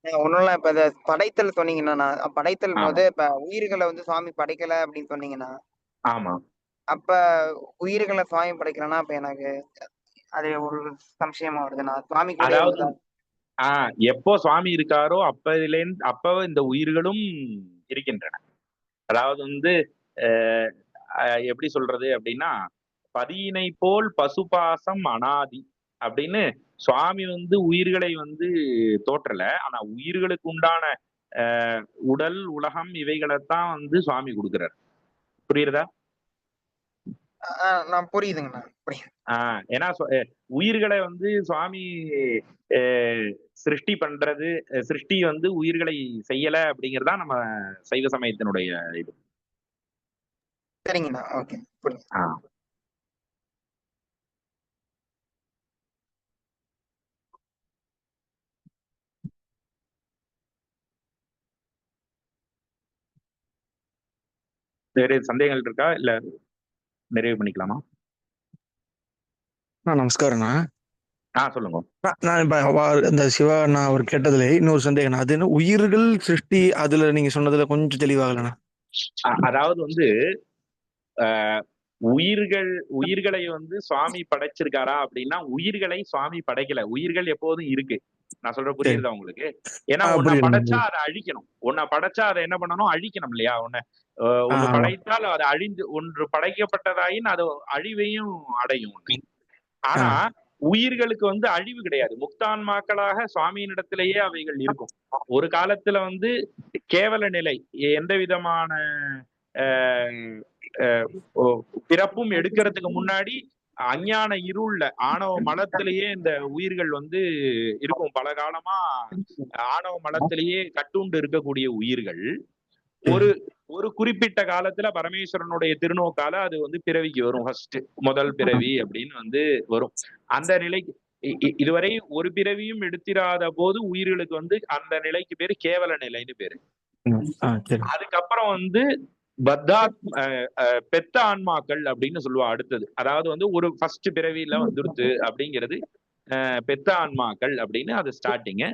Speaker 3: ஒண்ணும் இல்ல, இப்ப படைத்தல் சொன்னீங்கன்னா, படைத்தல் போது இப்ப உயிர்களை வந்து சுவாமி படைக்கல அப்படின்னு சொன்னீங்கன்னா,
Speaker 1: ஆமா, அப்ப
Speaker 3: உயிர்களை சுவாமி படைக்கலன்னா அப்ப எனக்கு அது ஒரு சம்சயமா வருதுண்ணா. சுவாமி கூட
Speaker 1: எப்போ சுவாமி இருக்காரோ அப்ப இந்த உயிர்களும் இருக்கின்றன. அதாவது வந்து எப்படி சொல்றது அப்படின்னா, பதியினை போல் பசுபாசம் அனாதி அப்படின்னு சுவாமி வந்து உயிர்களை வந்து தோற்றல. ஆனா உயிர்களுக்கு உண்டான உடல், உலகம் இவைகளைத்தான் வந்து சுவாமி கொடுக்கிறார். புரியுறதா?
Speaker 3: நான் புரியுதுங்கண்ணா.
Speaker 1: ஏன்னா உயிர்களை வந்து சுவாமி சிருஷ்டி பண்றது, சிருஷ்டி வந்து உயிர்களை செய்யல அப்படிங்கறதா நம்ம சைவ சமயத்தினுடைய இது.
Speaker 3: சரிங்கண்ணா, ஓகே.
Speaker 1: வேறு சந்தேகங்கள் இருக்கா, இல்ல நிறைவு பண்ணிக்கலாமா?
Speaker 4: நமஸ்காரண்ணா.
Speaker 1: சொல்லுங்க.
Speaker 4: நான் இப்ப இந்த சிவா நான் ஒரு கேட்டதுல இன்னொரு சந்தேகம், அது என்ன உயிர்கள் சிருஷ்டி அதுல நீங்க சொன்னதுல கொஞ்சம் தெளிவாகலண்ணா.
Speaker 1: அதாவது வந்து உயிர்களை வந்து சுவாமி படைச்சிருக்காரா அப்படின்னா, உயிர்களை சுவாமி படைக்கல. உயிர்கள் எப்போதும் இருக்கு. நான் சொல்ற புரியுதா உங்களுக்கு? ஏன்னா உன்னை படைச்சா அதை அழிக்கணும். உன்னை படைச்சா அதை என்ன பண்ணணும்? அழிக்கணும் இல்லையா? ஒன்று படைத்தால் அது அழிந்து, ஒன்று படைக்கப்பட்டதாயின் அது அழிவையும் அடையும். ஆனா உயிர்களுக்கு வந்து அழிவு கிடையாது. முக்தான்மாக்களாக சுவாமியினிடத்திலேயே அவைகள் இருக்கும். ஒரு காலத்துல வந்து கேவல நிலை, எந்த விதமான பிறப்பும் எடுக்கிறதுக்கு முன்னாடி அஞ்ஞான இருள்ல ஆணவ மலத்திலேயே இந்த உயிர்கள் வந்து இருக்கும். பல காலமா ஆணவ மலத்திலேயே கட்டுண்டு இருக்கக்கூடிய உயிர்கள் ஒரு குறிப்பிட்ட காலத்துல பரமேஸ்வரனுடைய திருநோக்கால அது வந்து பிறவிக்கு வரும். ஃபர்ஸ்ட் முதல் பிறவி அப்படின்னு வந்து வரும். அந்த நிலைக்கு இதுவரை ஒரு பிறவியும் எடுத்திராத போது உயிர்களுக்கு வந்து அந்த நிலைக்கு பேரு கேவல நிலைன்னு பேரு. அதுக்கப்புறம் வந்து பெத்த ஆன்மாக்கள் அப்படின்னு சொல்லுவா அடுத்தது. அதாவது வந்து ஒரு ஃபர்ஸ்ட் பிறவியில வந்துருது அப்படிங்கிறது பெத்த ஆன்மாக்கள் அப்படின்னு அது ஸ்டார்டிங்கு.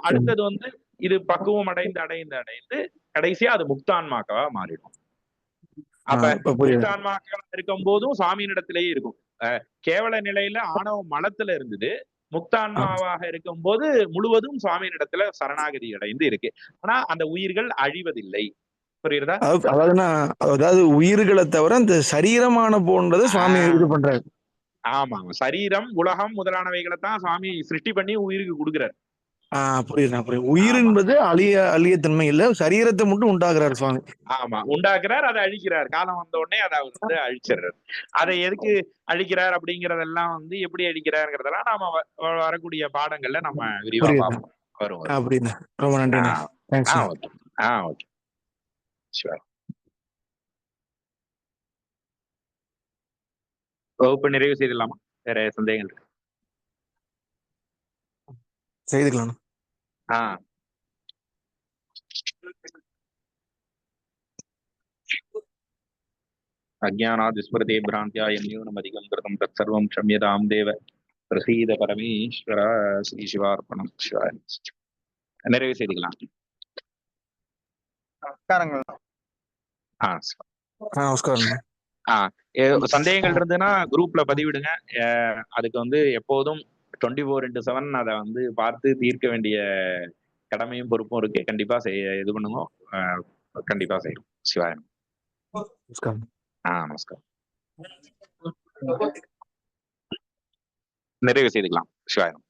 Speaker 1: அடுத்தது வந்து இது பக்குவம் அடைந்து கடைசியா அது முக்தான்மாக்கவா மாறிடும். அப்ப முக்தான்மாக்களா இருக்கும் போதும் சுவாமியினிடத்திலேயே இருக்கும். கேவல நிலையில ஆணவ மலத்துல இருந்தது. முக்தான்மாவாக இருக்கும் போது முழுவதும் சுவாமியினிடத்துல சரணாகதி அடைந்து இருக்கு. ஆனா அந்த உயிர்கள் அழிவதில்லை. புரியுறதா?
Speaker 4: அதாவது உயிர்களை தவிர அந்த சரீரமான போன்றதை சுவாமி இது பண்றாரு.
Speaker 1: ஆமா, சரீரம், உலகம் முதலானவைகளை தான் சுவாமி சிருஷ்டி பண்ணி உயிருக்கு கொடுக்குறாரு.
Speaker 4: புரியுது. உயிர் என்பது அழியத்தன்மை இல்ல, சரீரத்தை மட்டும் உண்டாக்குறாரு சுவாமி.
Speaker 1: ஆமா, உண்டாக்குறார், அதை அழிக்கிறார். காலம் வந்த உடனே அதை அவர் வந்து அழிச்சிடுறாரு. அதை எதுக்கு அழிக்கிறார் அப்படிங்கறதெல்லாம் வந்து எப்படி அழிக்கிறாருங்கிறதெல்லாம் நாம வரக்கூடிய பாடங்கள்ல நம்ம விரிவா பார்ப்போம். வரும்.
Speaker 4: அப்படின்னா ரொம்ப நன்றி.
Speaker 1: ஓகே. ஓகே. ஷூர். வகுப்பு நிறைவு செய்திடலாமா? வேற சந்தேகங்கள் இருக்கு?
Speaker 4: செய்துக்கலாம்.
Speaker 1: அஜ்ஞானாத் விஸ்மரதே பிராந்தியா யன்யூனம் அதிகம் கிருதம் தத் சர்வம் க்ஷம்யதாம் தேவ பிரசீத பரமேஸ்வர. ஸ்ரீ சிவார்ப்பணம். நிறைவு செய்திக்கலாம்.
Speaker 4: நமஸ்காரம்.
Speaker 1: சந்தேகங்கள் இருந்ததுன்னா குரூப்ல பதிவிடுங்க. அதுக்கு வந்து எப்போதும் 24/7 அதை வந்து பார்த்து தீர்க்க வேண்டிய கடமையும் பொறுப்பும் இருக்கு. கண்டிப்பா இது பண்ணுவோம். கண்டிப்பா செய்யும். சிவாயம். நமஸ்காரம். நிறைவு செய்துக்கலாம். சிவாயம்.